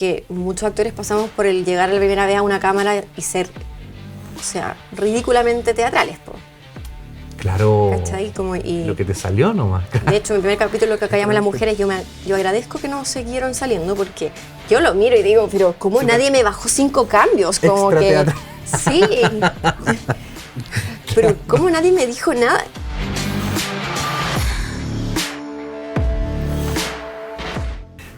que muchos actores pasamos por el llegar a la primera vez a una cámara y ser, o sea, ridículamente teatrales, po. Claro. ¿Cachai? Y lo que te salió nomás. de hecho, mi primer capítulo que acá llama Las Mujeres, yo agradezco que no siguieron saliendo, porque yo lo miro y digo, pero ¿cómo nadie me bajó 5 cambios? Como Extra que teatral. sí. Pero ¿cómo nadie me dijo nada?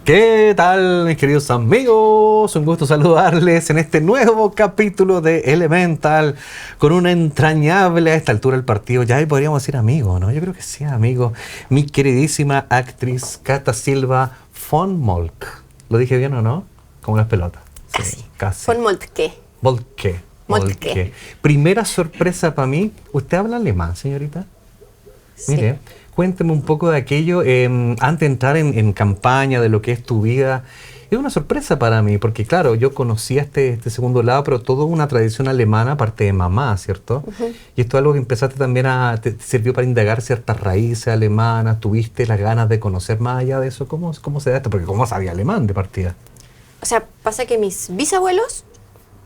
¿Qué tal, mis queridos amigos? Un gusto saludarles en este nuevo capítulo de Elemental con una entrañable, a esta altura del partido, ya podríamos decir amigo, ¿no? Yo creo que sí, amigo. Mi queridísima actriz Cata Silva von Moltke. ¿Lo dije bien o no? Como las pelotas. Casi. Casi. Von Moltke. Moltke. Primera sorpresa para mí. ¿Usted habla alemán, señorita? Sí. Mire, cuénteme un poco de aquello, antes de entrar en campaña, de lo que es tu vida. Es una sorpresa para mí, porque claro, yo conocía este segundo lado, pero toda una tradición alemana, aparte de mamá, ¿cierto? Y esto es algo que empezaste también te sirvió para indagar ciertas raíces alemanas, tuviste las ganas de conocer más allá de eso. ¿Cómo se da esto? Porque ¿cómo sabía alemán de partida? O sea, pasa que mis bisabuelos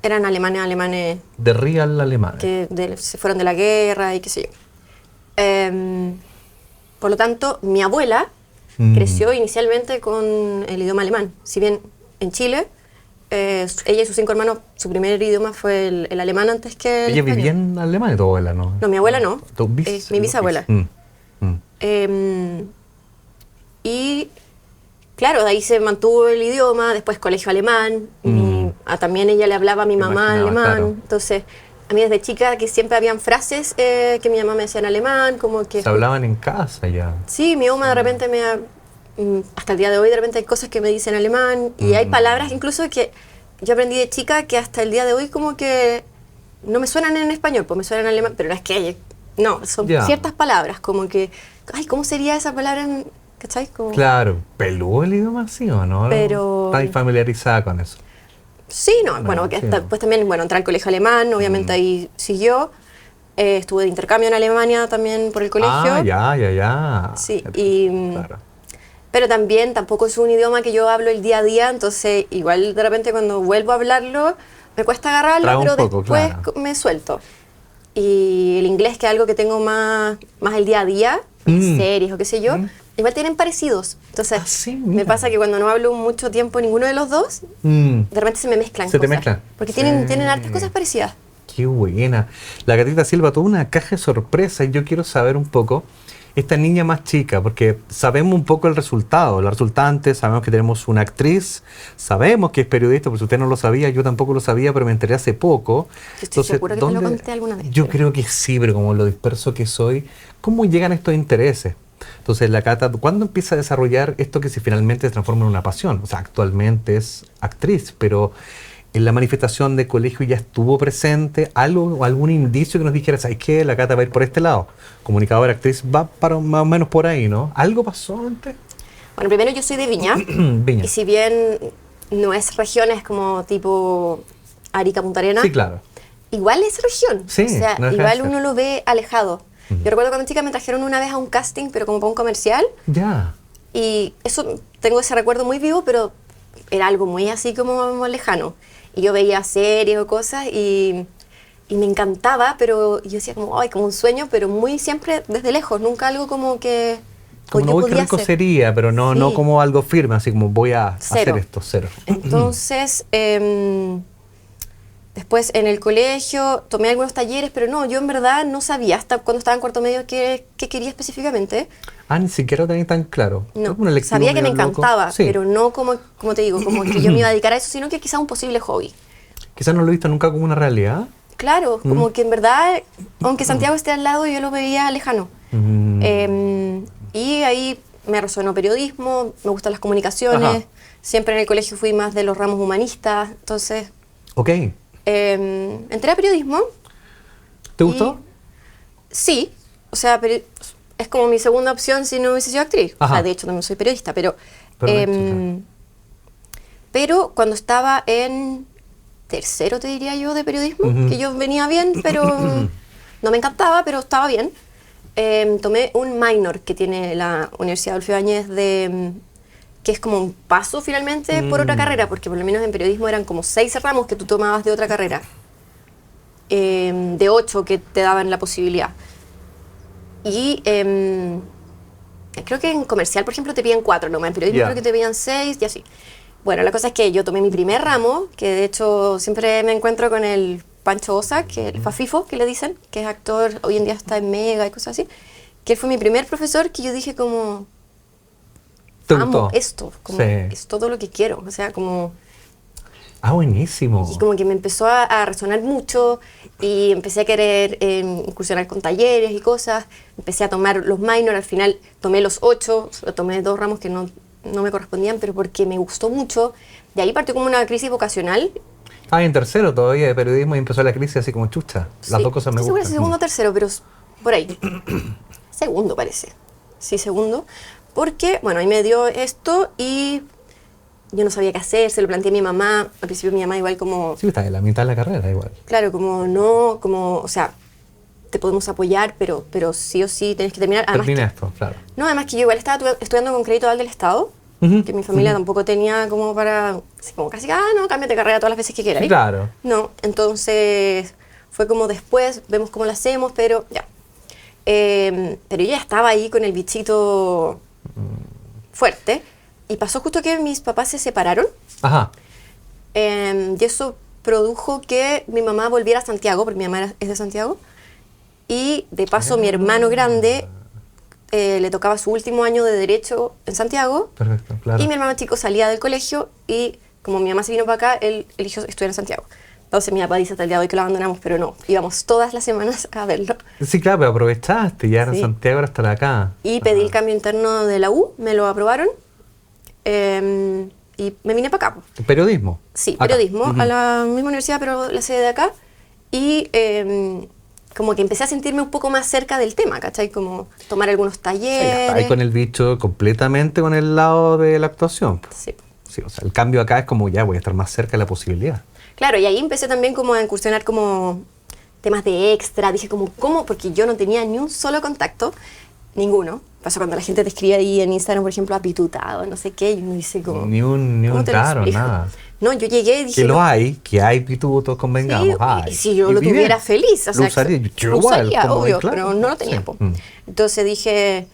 eran alemanes De real alemán. que se fueron de la guerra y qué sé yo. Por lo tanto, mi abuela creció inicialmente con el idioma alemán. Si bien en Chile, ella y sus 5 hermanos, su primer idioma fue el alemán antes que el Ella español. vivía en Alemania, tu abuela, ¿no? No, mi abuela no. Mi bisabuela. Mm. Y claro, de ahí se mantuvo el idioma, después colegio alemán. También ella le hablaba a mi mamá alemán. Claro. Entonces, a mí desde chica que siempre habían frases que mi mamá me decía en alemán, como que... Se hablaban en casa ya. Sí, mi mamá de repente hasta el día de hoy de repente hay cosas que me dicen en alemán y hay palabras incluso que yo aprendí de chica que hasta el día de hoy como que no me suenan en español, pues me suenan en alemán, pero no es que... No, son ciertas palabras, como que... Ay, ¿cómo sería esa palabra en...? ¿Cachai? Como, Claro, ¿peludo el idioma sí o no? Pero... ¿Estás familiarizada con eso? Sí, no, bueno, que sí. después también, bueno, entré al colegio alemán, obviamente ahí siguió. Estuve de intercambio en Alemania también por el colegio. Ah, ya. Sí, Claro. pero también tampoco es un idioma que yo hablo el día a día, entonces igual de repente cuando vuelvo a hablarlo me cuesta agarrarlo, Traga un pero poco, después claro. me suelto. Y el inglés, que es algo que tengo más el día a día, series o qué sé yo, igual tienen parecidos. Entonces, sí, me pasa que cuando no hablo mucho tiempo ninguno de los dos, de repente se me mezclan Se te cosas. mezclan. Porque Sí. tienen hartas cosas parecidas. Qué buena. La Gatita Silva, toda una caja de sorpresa y yo quiero saber un poco, esta niña más chica, porque sabemos un poco el resultado, la resultante, sabemos que tenemos una actriz, sabemos que es periodista, porque si usted no lo sabía, yo tampoco lo sabía, pero me enteré hace poco. Yo estoy segura que te lo conté alguna vez. Yo creo que sí, pero como lo disperso que soy, ¿cómo llegan estos intereses? Entonces, la Cata, ¿cuándo empieza a desarrollar esto que si finalmente se transforma en una pasión? O sea, actualmente es actriz, pero en la manifestación de colegio ya estuvo presente algún indicio que nos dijera, ¿sabes qué? La Cata va a ir por este lado. Comunicadora, actriz, va para más o menos por ahí, ¿no? ¿Algo pasó antes? Bueno, primero yo soy de Viña. Viña. Y si bien no es región, es como tipo Arica, Punta Arenas. Sí, claro. Igual es región. Sí, o sea, no deja igual de ser. uno lo ve alejado. Yo recuerdo cuando chica me trajeron una vez a un casting, pero como para un comercial. Ya. Y eso, tengo ese recuerdo muy vivo, pero era algo muy así como lejano. Y yo veía series o cosas y me encantaba, pero yo decía como, ay, como un sueño, pero muy siempre desde lejos, nunca algo como que Como no voy, qué rico sería, pero no, Sí. no como algo firme, así como voy a Cero. hacer esto, cero. Entonces, después en el colegio tomé algunos talleres, pero no, yo en verdad no sabía hasta cuando estaba en cuarto medio qué quería específicamente. Ah, ni siquiera lo tenía tan claro. No, Una electiva sabía que me medio loco. encantaba, Sí. pero no como te digo, como que yo me iba a dedicar a eso, sino que quizá un posible hobby. Quizás no lo he visto nunca como una realidad. Claro, como que en verdad, aunque Santiago esté al lado, yo lo veía lejano. Y ahí me resonó periodismo, me gustan las comunicaciones, Ajá. siempre en el colegio fui más de los ramos humanistas, entonces Ok. entré a periodismo. ¿Te gustó? Sí, o sea, es como mi segunda opción si no hubiese sido actriz. Ajá. O sea, de hecho también soy periodista, pero Perfecto, pero cuando estaba en tercero, te diría yo, de periodismo, que yo venía bien, pero no me encantaba, pero estaba bien. Tomé un minor que tiene la Universidad Adolfo Ibáñez de que es como un paso finalmente por otra carrera, porque por lo menos en periodismo eran como 6 ramos que tú tomabas de otra carrera, de 8 que te daban la posibilidad. Y creo que en comercial, por ejemplo, te piden 4 nomás, en periodismo creo que te piden 6 y así. Bueno, la cosa es que yo tomé mi primer ramo, que de hecho siempre me encuentro con el Pancho Osa, que el Fafifo, que le dicen, que es actor, hoy en día está en Mega y cosas así, que él fue mi primer profesor, que yo dije como, amo esto, como es todo lo que quiero, o sea, como... Ah, buenísimo. Y como que me empezó a resonar mucho y empecé a querer incursionar con talleres y cosas, empecé a tomar los minor, al final tomé los 8, tomé 2 ramos que no me correspondían, pero porque me gustó mucho. De ahí partió como una crisis vocacional. Ah, en tercero todavía de periodismo y empezó la crisis así como chucha. Las dos cosas me gustan. Sí, segundo o tercero, pero por ahí. Segundo parece. Sí, segundo. Porque, bueno, ahí me dio esto y yo no sabía qué hacer, se lo planteé a mi mamá. Al principio mi mamá igual como... Sí, está en la mitad de la carrera igual. Claro, como no, como, o sea, te podemos apoyar, pero sí o sí tenés que terminar. Termina esto, claro. No, además que yo igual estaba estudiando con crédito del Estado, que mi familia tampoco tenía como para, así como casi, no, cámbiate de carrera todas las veces que quieras. Claro. No, entonces fue como después, vemos cómo lo hacemos, pero ya. Pero yo ya estaba ahí con el bichito fuerte, y pasó justo que mis papás se separaron. Ajá. Y eso produjo que mi mamá volviera a Santiago, porque mi mamá es de Santiago, y de paso mi hermano grande le tocaba su último año de Derecho en Santiago. Perfecto, claro. Y mi hermano chico salía del colegio y como mi mamá se vino para acá, él eligió estudiar en Santiago. Entonces mi papá dice hasta el día de hoy que lo abandonamos, pero no, íbamos todas las semanas a verlo. Sí, claro, pero aprovechaste, ya era en Santiago, ahora estar acá. Y pedí el cambio interno de la U, me lo aprobaron y me vine para acá. ¿Periodismo? Sí, periodismo, a la misma universidad, pero la sede de acá. Y como que empecé a sentirme un poco más cerca del tema, ¿cachai? Como tomar algunos talleres. Sí, ahí con el bicho completamente con el lado de la actuación. Sí. Sí, o sea, el cambio acá es como ya voy a estar más cerca de la posibilidad. Claro, y ahí empecé también como a incursionar como temas de extra. Dije como, ¿cómo? Porque yo no tenía ni un solo contacto, ninguno. Pasa cuando la gente te escribe ahí en Instagram, por ejemplo, apitutado, no sé qué, y uno dice como... Ni un claro, nada. No, yo llegué y dije... Que hay pitutos, convengamos. Sí, y si yo lo tuviera feliz, o sea, lo usaría, lo usaría, obvio, claro, pero no lo tenía. Sí. Entonces dije,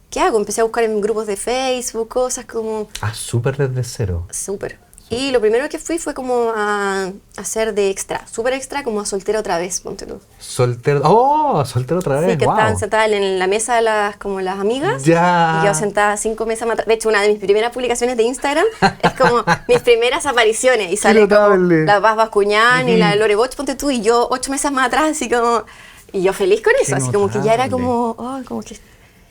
¿qué hago? Empecé a buscar en grupos de Facebook, cosas como... Ah, súper desde cero. Súper. Y lo primero que fui fue como a hacer de extra, súper extra, como a Soltera Otra Vez, ponte tú. Soltero otra vez, Sí, que wow. estaban sentadas en la mesa de como las amigas. Ya. Y yo sentada 5 mesas más atrás. De hecho, una de mis primeras publicaciones de Instagram es como mis primeras apariciones. Y sale como la Paz Bascuñán y la Lore Boch, ponte tú, y yo 8 mesas más atrás, así como... Y yo feliz con eso, así como que ya era como... Oh, como que...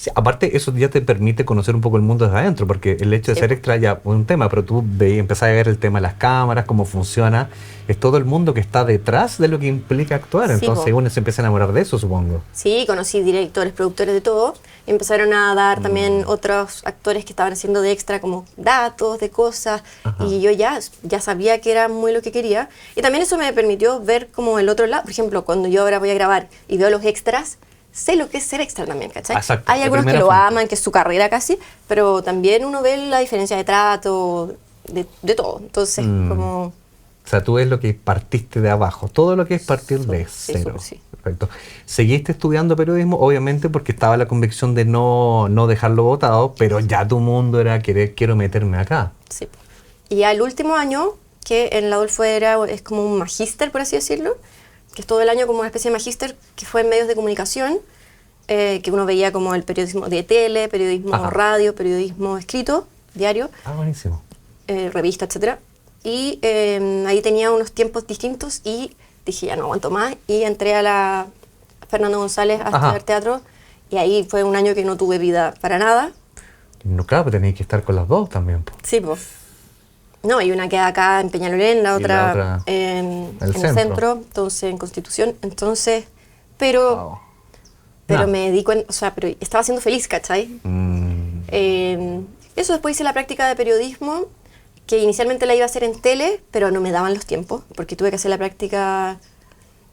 Sí, aparte, eso ya te permite conocer un poco el mundo desde adentro, porque el hecho de ser extra ya es un tema, pero tú empezás a ver el tema de las cámaras, cómo funciona, es todo el mundo que está detrás de lo que implica actuar, entonces uno se empieza a enamorar de eso, supongo. Sí, conocí directores, productores de todo, y empezaron a dar también otros actores que estaban haciendo de extra como datos de cosas, y yo ya sabía que era muy lo que quería, y también eso me permitió ver como el otro lado, por ejemplo, cuando yo ahora voy a grabar y veo los extras, sé lo que es ser extra también, ¿cachai? Exacto, hay algunos que lo aman, que es su carrera casi, pero también uno ve la diferencia de trato, de todo. Entonces, como... O sea, tú ves lo que partiste de abajo, todo lo que es partir de cero. Sí. Perfecto. Seguiste estudiando periodismo, obviamente, porque estaba la convicción de no dejarlo botado, pero ya tu mundo era quiero meterme acá. Sí. Y al último año, que en la Adolfo es como un magíster, por así decirlo, que es todo el año como una especie de magíster, que fue en medios de comunicación, que uno veía como el periodismo de tele, periodismo radio, periodismo escrito, diario. Ah, buenísimo. Revista, etcétera. Y ahí tenía unos tiempos distintos y dije, ya no aguanto más, y entré a la Fernando González a estudiar teatro, y ahí fue un año que no tuve vida para nada. No, claro, pero tenéis que estar con las dos también. Sí, pues. No, hay una queda acá en Peñalolén, la otra en el centro, entonces en Constitución, entonces, pero me di cuenta, o sea, pero estaba siendo feliz, ¿cachai? Eso, después hice la práctica de periodismo, que inicialmente la iba a hacer en tele, pero no me daban los tiempos, porque tuve que hacer la práctica,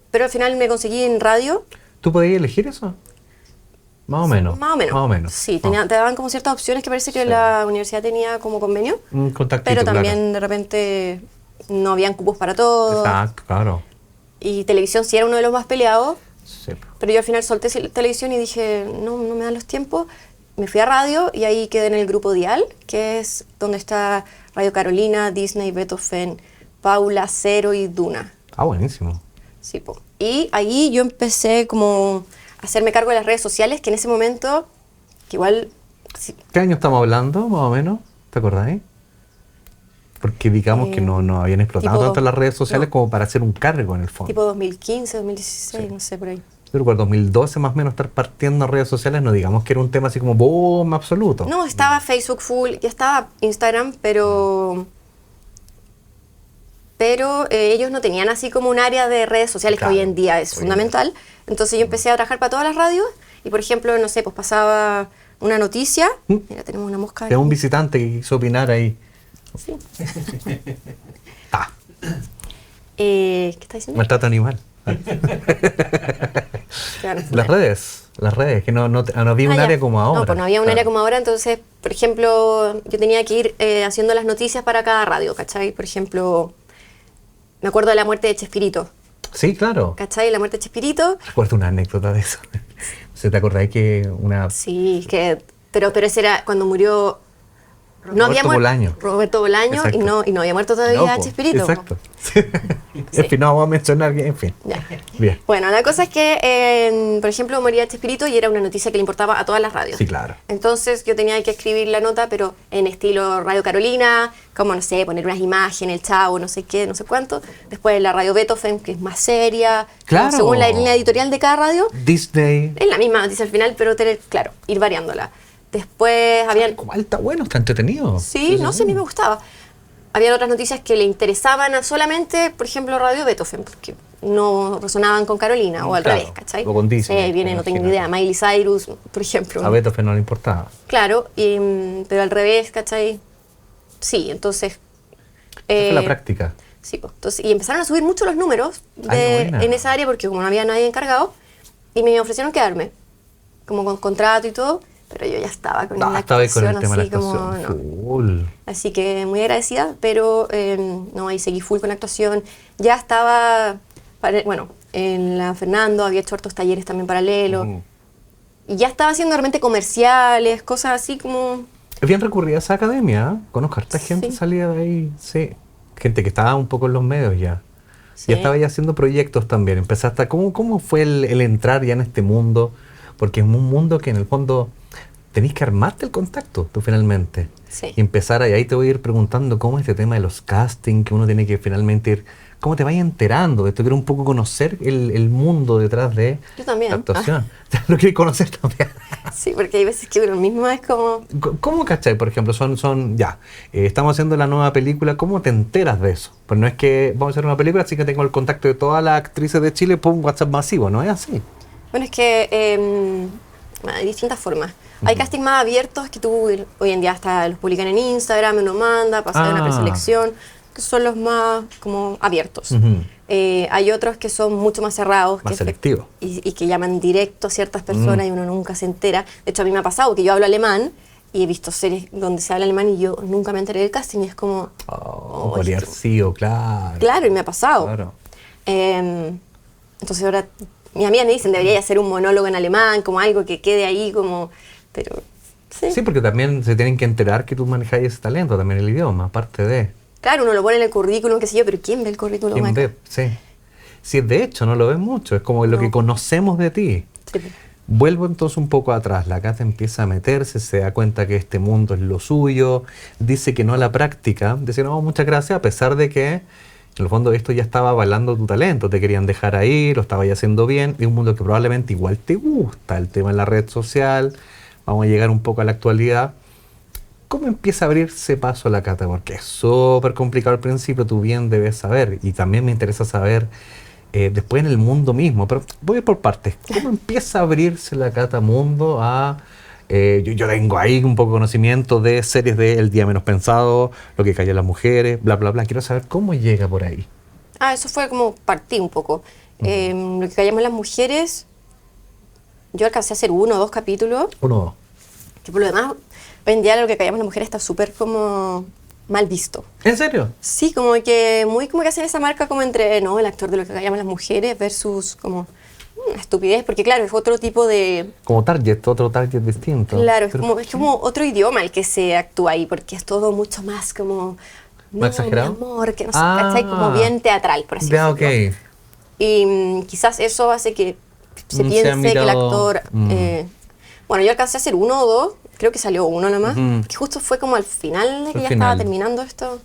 pero al final me conseguí en radio. ¿Tú podías elegir eso? Más o menos. Más o menos. Más o menos. Sí, te daban como ciertas opciones que parece que Sí. la universidad tenía como convenio, Un contactito, pero también claro. de repente no habían cupos para todo. Exacto, claro. Y televisión sí era uno de los más peleados, Sí. pero yo al final solté televisión y dije, no me dan los tiempos. Me fui a radio y ahí quedé en el grupo Dial, que es donde está Radio Carolina, Disney, Beethoven, Paula, Cero y Duna. Ah, buenísimo. Sí, po. Y ahí yo empecé como a hacerme cargo de las redes sociales, que en ese momento, que igual, sí, ¿Qué año estamos hablando, más o menos? ¿Te acordáis? Porque digamos que no habían explotado tipo- tanto las redes sociales no. como para hacer un cargo en el fondo. tipo 2015, 2016, Sí. no sé, por ahí. Yo recuerdo 2012 más o menos estar partiendo redes sociales, no digamos que era un tema así como boom absoluto. No, estaba Facebook full, ya estaba Instagram, pero ellos no tenían así como un área de redes sociales Claro, que hoy en día es hoy en fundamental. Entonces yo empecé a trabajar para todas las radios y, por ejemplo, no sé, pues pasaba una noticia. Mira, tenemos una mosca. Es un aquí. visitante que quiso opinar ahí. Sí. Ah, ¿Qué está diciendo? maltrato animal. Claro. Las redes, que no había un Ah, ya. área como ahora. No, pues no había un Claro. área como ahora, entonces, por ejemplo, yo tenía que ir haciendo las noticias para cada radio, ¿cachai? Por ejemplo, me acuerdo de la muerte de Chespirito, Sí, claro. ¿cachai? La muerte de Chespirito, Recuerdo una anécdota de eso. ¿Se te acordáis que una sí, pero ese era cuando murió... Roberto Bolaño. Roberto Bolaño y Exacto. no había muerto todavía po, Chespirito. po. Exacto. En fin, no vamos a mencionar que, en fin. Ya. Bien. Bueno, la cosa es que, por ejemplo, moría Chespirito y era una noticia que le importaba a todas las radios. Sí, claro. Entonces yo tenía que escribir la nota, pero en estilo Radio Carolina, como, no sé, poner unas imágenes, el Chavo, no sé qué, no sé cuánto. Después la Radio Beethoven, que es más seria, Claro. según la línea editorial de cada radio. Disney. Es la misma noticia al final, pero tener, claro, ir variándola. Después habían... Igual está bueno, está entretenido. Sí, no sé, a mí me gustaba. Habían otras noticias que le interesaban a solamente, por ejemplo, Radio Beethoven, porque no resonaban con Carolina, o al Claro, revés, ¿cachai? o con Disney, Sí, viene, me no tengo imagino. idea, Miley Cyrus, por ejemplo. A Beethoven no le importaba. Claro, pero al revés, ¿cachai? Sí, entonces... Esa fue la práctica. Sí, pues, entonces, y empezaron a subir mucho los números Ay, buena. en esa área, porque como no había nadie encargado, y me ofrecieron quedarme, como con contrato y todo, pero yo ya estaba con la Estaba ahí con el actuación, tema de la así como, actuación. no. Full. Así que muy agradecida, pero no, ahí seguí full con la actuación. Ya estaba, bueno, en la Fernando había hecho hartos talleres también paralelos. Y ya estaba haciendo realmente comerciales, cosas así como... Es bien recurrida esa academia, ¿eh? Conozco a harta gente Sí. salida de ahí, sí. Gente que estaba un poco en los medios ya. Sí. Ya estaba ya haciendo proyectos también. Empezaste, ¿cómo fue el entrar ya en este mundo? Porque es un mundo que en el fondo tenés que armarte el contacto, tú finalmente. Sí. Y empezar ahí te voy a ir preguntando cómo es este tema de los castings, que uno tiene que finalmente ir, cómo te vayas enterando. Esto quiero un poco conocer el mundo detrás de Yo también. la actuación. Lo quiero conocer también. Sí, porque hay veces que uno mismo es como... ¿Cómo cachai? Por ejemplo, estamos haciendo la nueva película, ¿cómo te enteras de eso? Pues no es que vamos a hacer una película, así que tengo el contacto de todas las actrices de Chile por un WhatsApp masivo, no es así. Bueno, es que hay distintas formas. Hay castings más abiertos que tú hoy en día hasta los publican en Instagram, uno manda, pasa de una preselección, que son los más como abiertos. Ujú. Hay otros que son mucho más cerrados. Más que selectivos. y que llaman directo a ciertas personas y uno nunca se entera. De hecho, a mí me ha pasado que yo hablo alemán y he visto series donde se habla alemán y yo nunca me enteré del casting y es como... Oh, oh, podría esto- haber sido, claro. Claro, y me ha pasado. Claro. Entonces ahora mis amigas me dicen, debería hacer un monólogo en alemán, como algo que quede ahí como... Pero sí. Sí, porque también se tienen que enterar que tú manejas ese talento, también el idioma, aparte de... Claro, uno lo pone en el currículum, qué sé yo, pero ¿quién ve el currículum ¿Quién acá? ve? Sí. Sí, de hecho, no lo ves mucho, es como lo No. que conocemos de ti. Sí. Vuelvo entonces un poco atrás, la Cata empieza a meterse, se da cuenta que este mundo es lo suyo, dice que no a la práctica, dice no, muchas gracias, a pesar de que en el fondo esto ya estaba avalando tu talento, te querían dejar ahí, lo estabas haciendo bien, es un mundo que probablemente igual te gusta, el tema en la red social, vamos a llegar un poco a la actualidad. ¿Cómo empieza a abrirse paso a la Cata? Porque es súper complicado al principio, tú bien debes saber, y también me interesa saber después en el mundo mismo, pero voy a ir por partes. ¿Cómo empieza a abrirse la Cata mundo a... yo tengo ahí un poco de conocimiento de series de El Día Menos Pensado, Lo que callan las mujeres, bla, bla, bla. Quiero saber cómo llega por ahí. Eso fue como partí un poco. Lo que callamos las mujeres, yo alcancé a hacer 1 o 2 capítulos, Uno. que por lo demás, hoy en día lo que callamos las mujeres está súper como mal visto. ¿En serio? Sí, como que muy como que hacen esa marca como entre, ¿no? El actor de lo que callamos las mujeres versus como una estupidez, porque claro, es otro tipo de... Como target, otro target distinto. Claro, Pero- es como otro idioma el que se actúa ahí, porque es todo mucho más como... ¿Más exagerado? Mi amor, que no sé, Ah. ¿cachai? Como bien teatral, por así Ya, decirlo. ok. Y quizás eso hace que se Se piense ha que el mirado, actor... bueno, yo alcancé a hacer 1 o 2, creo que salió 1 nomás, Ujú. que justo fue como al final de que Al ya final. estaba terminando esto.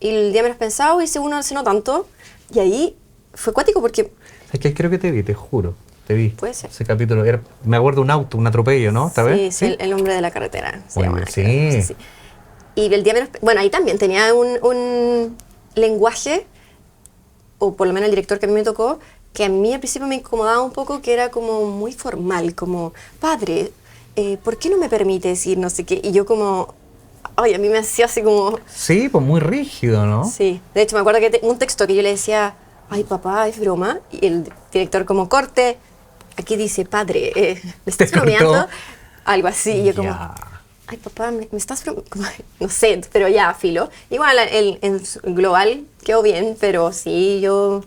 Y el día menos pensado hice 1 hace no tanto, y ahí fue cuático porque... Es que creo que te vi, te juro. Te vi. Puede ser. Ese capítulo. Me acuerdo de un auto, un atropello, ¿no? ¿Esta Sí, vez? sí, el hombre de la carretera se Oye, llama. sí. creo, no sé si. Y el día menos... Bueno, ahí también tenía un lenguaje, o por lo menos el director que a mí me tocó, que a mí al principio me incomodaba un poco, que era como muy formal, como, padre, ¿por qué no me permites ir no sé qué? Y yo como, ay, a mí me hacía así como... Sí, pues muy rígido, ¿no? Sí, de hecho me acuerdo que un texto que yo le decía, ay papá, es broma, y el director como, corte, aquí dice, padre, ¿me estás Te cortó. bromeando? Algo así, y yo como... Ya. Ay, papá, me estás... No sé, pero ya, filo. Igual, en global quedó bien, pero sí, yo...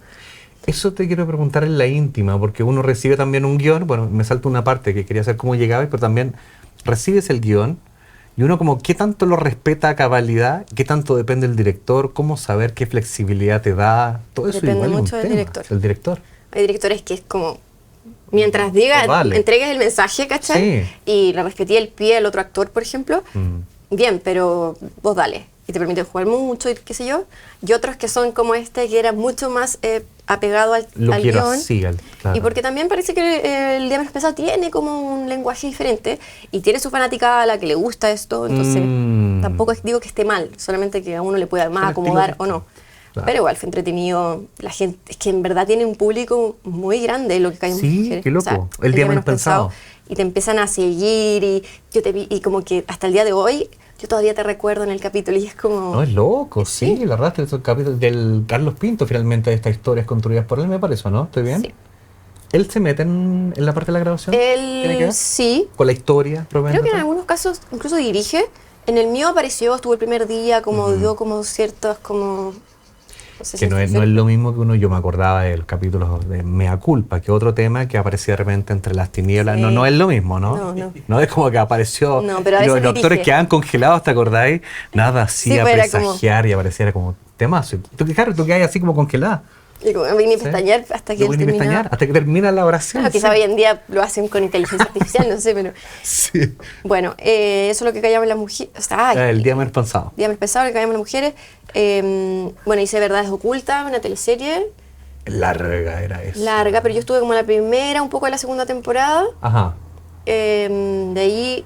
Eso te quiero preguntar en la íntima, porque uno recibe también un guión, bueno, me salto una parte que quería saber cómo llegaba, pero también recibes el guión y uno como qué tanto lo respeta a cabalidad, qué tanto depende del director, cómo saber qué flexibilidad te da, todo eso Depende igual es un mucho del tema, director. el director. Hay directores que es como... Mientras diga, Pues vale. entregues el mensaje, ¿cachai? Sí. Y le respetí el pie al otro actor, por ejemplo, Mm. bien, pero vos dale. Y te permiten jugar mucho y qué sé yo. Y otros que son como este, que era mucho más apegado al Lo al quiero guión. así, claro. Y porque también parece que el Día Menos Pesado tiene como un lenguaje diferente y tiene su fanaticada a la que le gusta esto, entonces tampoco digo que esté mal, solamente que a uno le pueda más Un estilo acomodar o no. distinto. Claro. Pero igual fue entretenido, la gente, es que en verdad tiene un público muy grande lo que cae en Sí, mujeres. qué loco. El Día Menos Pensado. Y te empiezan a seguir y yo te vi, y como que hasta el día de hoy yo todavía te recuerdo en el capítulo y es como... No, es loco, sí, la arrastre esos capítulos del Carlos Pinto, finalmente, de estas historias construidas por él, me parece, ¿no? ¿Estoy bien? Sí. ¿Él se mete en la parte de la grabación? ¿Tiene que Él ver? sí, ¿Con la historia? creo que en propiamente tal? algunos casos incluso dirige. En el mío apareció, estuvo el primer día, como dio como ciertas, como... No sé Que si no es lo mismo que uno, yo me acordaba del capítulo de Mea Culpa, que otro tema que aparecía de repente entre las tinieblas. Sí. No es lo mismo, ¿no? No, no. No es como que apareció No, pero a y los veces actores dirige. quedaban congelados, ¿te acordáis? Nada Sí, hacía pues era como- presagiar y apareciera como temazo. Claro, tú quedas así como congelada. Y como vine a Sí. pestañear hasta que Yo él voy a terminaba. pestañear hasta que termina la oración. Claro, quizá hoy en día lo hacen con inteligencia artificial, no sé, pero... Sí. Bueno, eso es lo que callamos las mujeres. O sea, ay, El día menos pensado. Día Menos Pesado, lo que callamos las mujeres. Bueno, hice Verdades Ocultas, una teleserie Larga era eso. larga, pero yo estuve como en la primera, un poco en la segunda temporada. Ajá. De ahí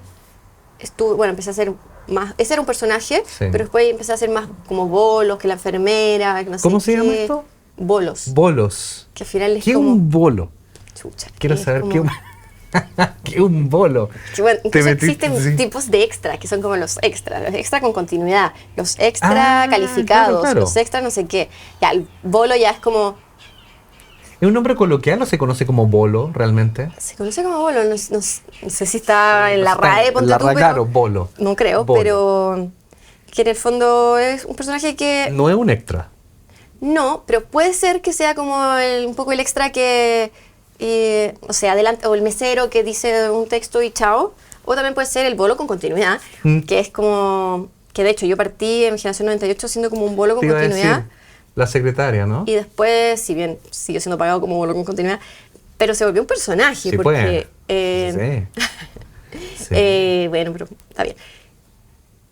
estuve, bueno, empecé a hacer más, ese era un personaje, Sí. pero después empecé a hacer más como bolos, que la enfermera, que no sé ¿Cómo se qué. llama esto? Bolos, Bolos. que al final es ¿Qué es como... un bolo? Chucha. Quiero es saber como- qué es un... ¿Qué es un bolo? que bueno, incluso metiste- existen sí. tipos de extra, que son como los extra con continuidad, los extra Ah, calificados, claro. los extra no sé qué. Ya, el bolo ya es como... ¿Es un nombre coloquial o se conoce como bolo realmente? Se conoce como bolo, no sé si está en la Está RAE, en ponte la tú, RAE, pero- claro, bolo. No creo, Bolo. pero que en el fondo es un personaje que... No es un extra. No, pero puede ser que sea como un poco el extra que, o sea, adelante, o el mesero que dice un texto y chao, o también puede ser el bolo con continuidad, que es como, que de hecho yo partí en Generación 98 siendo como un bolo con Te iba a continuidad, decir, la secretaria, ¿no? y después, si bien siguió siendo pagado como bolo con continuidad, pero se volvió un personaje, Sí, porque... pues. Sí. bueno, pero está bien.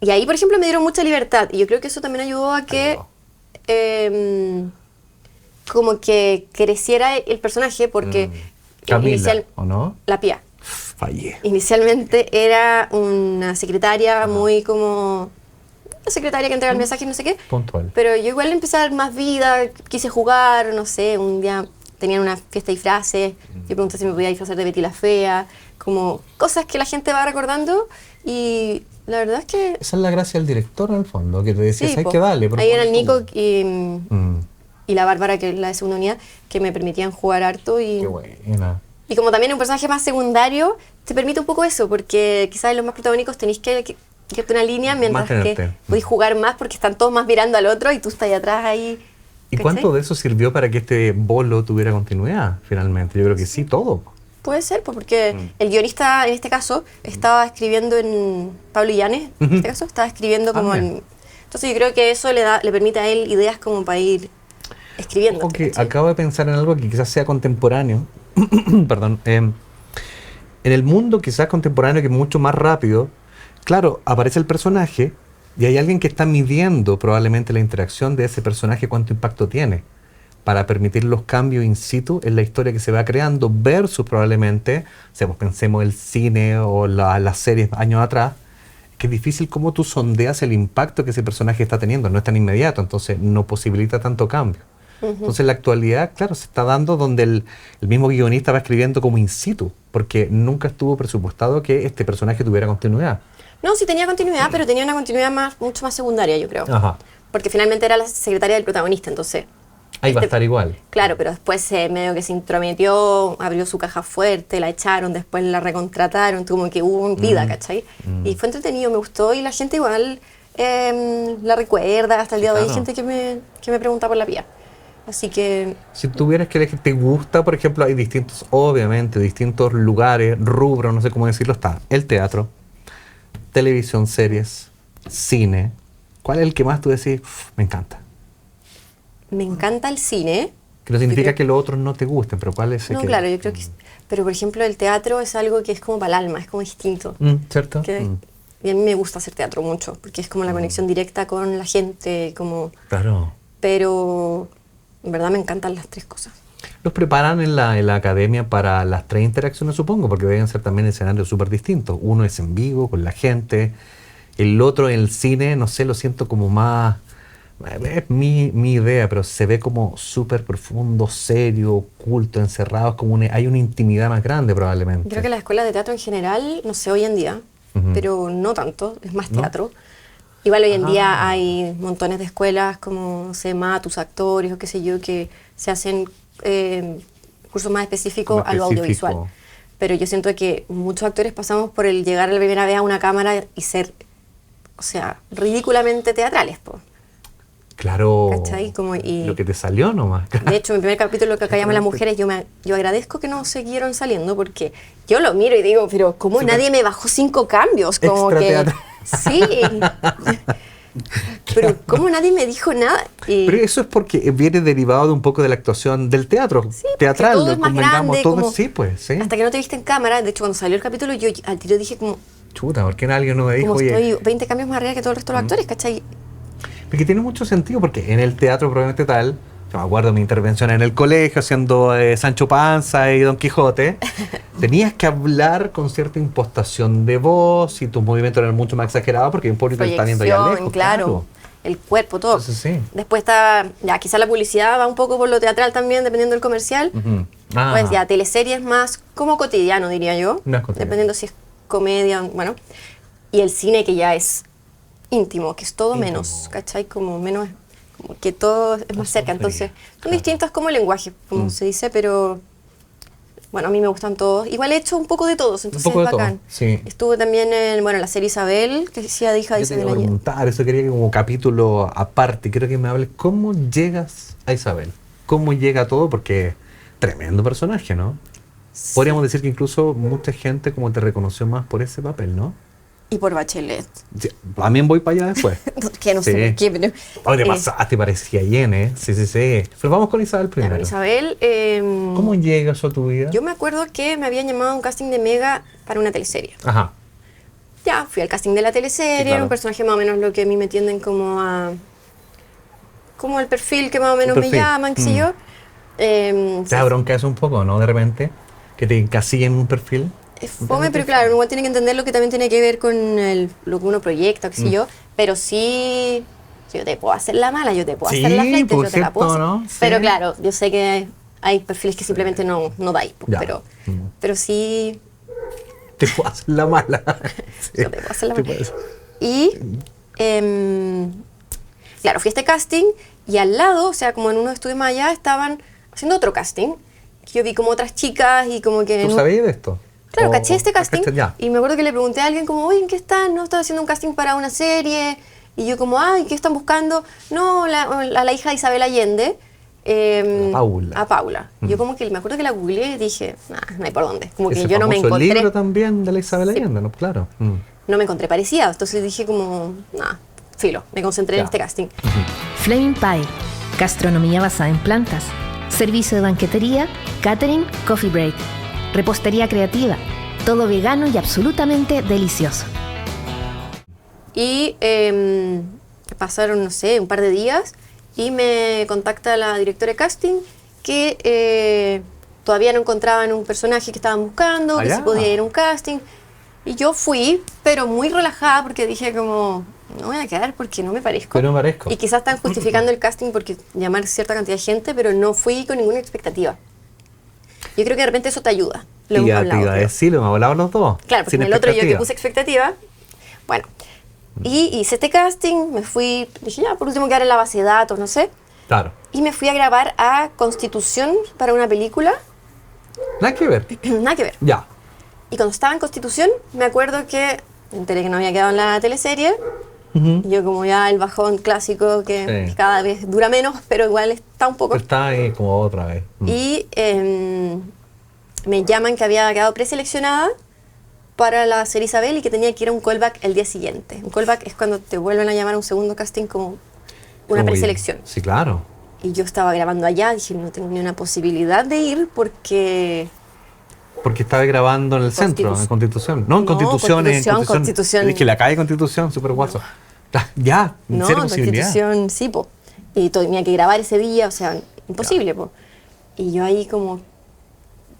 Y ahí, por ejemplo, me dieron mucha libertad, y yo creo que eso también ayudó a que... Ayudó. como que creciera el personaje porque Camila, ¿o no? la Pía Fallé. inicialmente era una secretaria muy como una secretaria que entrega el mensaje no sé qué, Puntual. pero yo igual le empecé a dar más vida, quise jugar, no sé, un día tenían una fiesta de disfraces, yo pregunté si me podía disfrazar de Betty la Fea, como cosas que la gente va recordando y la verdad es que Esa es la gracia del director, en el fondo, que te decía, sí, ¿sabes po. qué? Dale. Ahí era el propone Nico tú". y la Bárbara, que es la de segunda unidad, que me permitían jugar harto y Qué buena. Y como también un personaje más secundario, te permite un poco eso, porque quizás en los más protagónicos tenéis que irte una línea, mientras que podéis jugar más porque están todos más mirando al otro y tú estás ahí atrás ahí. ¿Y cuánto de eso sirvió para que este bolo tuviera continuidad, finalmente? Yo creo que sí, todo. Puede ser, pues, porque el guionista, en este caso, estaba escribiendo en... Pablo Illanes, en este caso, estaba escribiendo como en... Entonces yo creo que eso le permite a él ideas como para ir escribiendo. Ok, acabo de pensar en algo que quizás sea contemporáneo. Perdón. En el mundo quizás contemporáneo, que es mucho más rápido, claro, aparece el personaje y hay alguien que está midiendo probablemente la interacción de ese personaje, cuánto impacto tiene, para permitir los cambios in situ en la historia que se va creando, versus probablemente, o sea, pues pensemos el cine o las series años atrás, que es difícil cómo tú sondeas el impacto que ese personaje está teniendo, no es tan inmediato, entonces no posibilita tanto cambio. Entonces en la actualidad, claro, se está dando donde el mismo guionista va escribiendo como in situ, porque nunca estuvo presupuestado que este personaje tuviera continuidad. No, sí tenía continuidad, pero tenía una continuidad mucho más secundaria, yo creo. Ajá. Porque finalmente era la secretaria del protagonista, entonces... Ahí va a estar igual. Claro, pero después medio que se intrometió, abrió su caja fuerte, la echaron, después la recontrataron, como que hubo vida, ¿cachai? Y fue entretenido, me gustó, y la gente igual la recuerda, hasta el día de hoy hay gente que me pregunta por la pía. Así que... Si tuvieras que elegir, ¿te gusta? Por ejemplo, hay distintos, obviamente, distintos lugares, rubros, no sé cómo decirlo, está el teatro, televisión, series, cine. ¿Cuál es el que más tú decís, me encanta? Me encanta el cine. Que no significa que los otros no te gusten, pero ¿cuál es el no, que...? Claro, yo creo que... Pero, por ejemplo, el teatro es algo que es como para el alma, es como distinto. ¿Cierto? Y a mí me gusta hacer teatro mucho, porque es como la conexión directa con la gente, como... Claro. Pero, en verdad, me encantan las tres cosas. ¿Los preparan en la academia para las tres interacciones, supongo? Porque deben ser también escenarios súper distintos. Uno es en vivo, con la gente. El otro en el cine, no sé, lo siento como más... Es mi idea, pero se ve como súper profundo, serio, oculto, encerrado. Hay una intimidad más grande probablemente. Creo que las escuelas de teatro en general, no sé hoy en día, pero no tanto, es más teatro. Igual hoy en día hay montones de escuelas como tus actores o qué sé yo, que se hacen cursos más específicos a lo audiovisual. Pero yo siento que muchos actores pasamos por el llegar a la primera vez a una cámara y ser, o sea, ridículamente teatrales, po. Claro, ¿Cachai? Lo que te salió nomás. De hecho, mi primer capítulo, que acá llaman las mujeres, yo agradezco que no siguieron saliendo, porque yo lo miro y digo, pero ¿cómo nadie me bajó 5 cambios? Como que sí. Pero ¿cómo nadie me dijo nada? Pero eso es porque viene derivado de un poco de la actuación del teatro, teatral. Todo es más grande, como, sí, pues, sí. Hasta que no te viste en cámara. De hecho, cuando salió el capítulo, yo al tiro dije como... Chuta, ¿por qué alguien no me dijo? Como estoy 20 cambios más arriba que todo el resto de los actores, ¿cachai? Porque tiene mucho sentido, porque en el teatro probablemente tal, yo me acuerdo de mi intervención en el colegio haciendo Sancho Panza y Don Quijote, tenías que hablar con cierta impostación de voz y tus movimientos eran mucho más exagerados porque un público está viendo allá lejos. Claro, el cuerpo, todo. Entonces, sí. Después está, ya quizás la publicidad va un poco por lo teatral también, dependiendo del comercial. Pues ya teleseries más como cotidiano, diría yo, dependiendo si es comedia, bueno. Y el cine que ya es íntimo, que es todo menos, ¿cachai? Como menos, como que todo es más cerca. Entonces, son distintos como el lenguaje, como se dice, pero bueno, a mí me gustan todos. Igual he hecho un poco de todos, entonces es bacán. Sí. Estuve también en, la serie Isabel, que decía hija de Isabel Allende. Preguntar, eso quería que como capítulo aparte, quiero que me hables cómo llegas a Isabel, cómo llega todo, porque tremendo personaje, ¿no? Sí. Podríamos decir que incluso mucha gente como te reconoció más por ese papel, ¿no? Y por Bachelet. Sí, también voy para allá después. Que no sé por qué, pero... Oh, te pasaste, parecía bien, ¿eh? Sí. Pero vamos con Isabel primero. Claro, Isabel... ¿Cómo llega eso a tu vida? Yo me acuerdo que me habían llamado a un casting de Mega para una teleserie. Ajá. Ya, fui al casting de la teleserie, sí, claro. Un personaje más o menos lo que a mí me tienden como a... Como el perfil que más o menos me llaman, qué sé yo. ¿Te da bronca eso un poco, no? De repente, que te encasillen en un perfil. Es fome, pero claro, igual tiene que entender lo que también tiene que ver con lo que uno proyecta, qué sé yo, pero sí, yo te puedo hacer la mala, yo te puedo hacer la flight, yo te la puedo hacer. ¿No? Sí. Pero claro, yo sé que hay perfiles que simplemente no dais, pero sí... Te puedo hacer la mala. Yo te puedo hacer la mala. Y, claro, fui a este casting y al lado, o sea, como en unos estudios más allá, estaban haciendo otro casting. que yo vi como otras chicas y como que... ¿Tú sabías de esto? Claro, caché este casting ya. y me acuerdo que le pregunté a alguien como, oye, ¿en qué están? ¿No estás haciendo un casting para una serie? Y yo como, ay, ¿qué están buscando? No, la hija de Isabel Allende. Paula. A Paula. Yo como que me acuerdo que la googleé y dije, nah, no hay por dónde. Como que Ese yo no me famoso encontré. libro también de la Isabel Sí. Allende, ¿no? Claro. No me encontré parecida. Entonces dije como, nah, filo, me concentré en Ya. este casting. Flaming Pie, gastronomía basada en plantas, servicio de banquetería, catering, coffee break, repostería creativa, todo vegano y absolutamente delicioso. Y pasaron, no sé, un par de días y me contacta la directora de casting que todavía no encontraban un personaje que estaban buscando, que ya. se podía ir a un casting. Y yo fui, pero muy relajada porque dije como, no voy a quedar porque no me parezco. Pero me parezco. Y quizás están justificando el casting porque llamar cierta cantidad de gente, pero no fui con ninguna expectativa. Yo creo que de repente eso te ayuda. Lo hemos Y hablado, te iba a creo. decir, lo hemos hablado los dos. Claro, porque sin en el otro yo que expectativa. puse expectativa. Bueno, y hice este casting, me fui, dije ya, por último quedar en la base de datos, no sé. Claro. Y me fui a grabar a Constitución para una película. Nada que ver. Nada que ver. Ya. Y cuando estaba en Constitución, me acuerdo que me enteré que no había quedado en la teleserie. Ujú. Y yo como ya el bajón clásico que Sí. cada vez dura menos, pero igual está un poco. Pero está ahí como otra vez. Y me llaman que había quedado preseleccionada para la serie Isabel y que tenía que ir a un callback el día siguiente. Un callback es cuando te vuelven a llamar a un segundo casting como una Como preselección. Sí, claro. Y yo estaba grabando allá, dije, no tengo ni una posibilidad de ir porque... Porque estaba grabando en el centro, en Constitución. No, en No, Constitución, Constitución. Es que la calle Constitución, súper guaso. Ya, en No, serio en posibilidad. Constitución, sí, po. Y tenía que grabar ese día, o sea, imposible, po. Y yo ahí como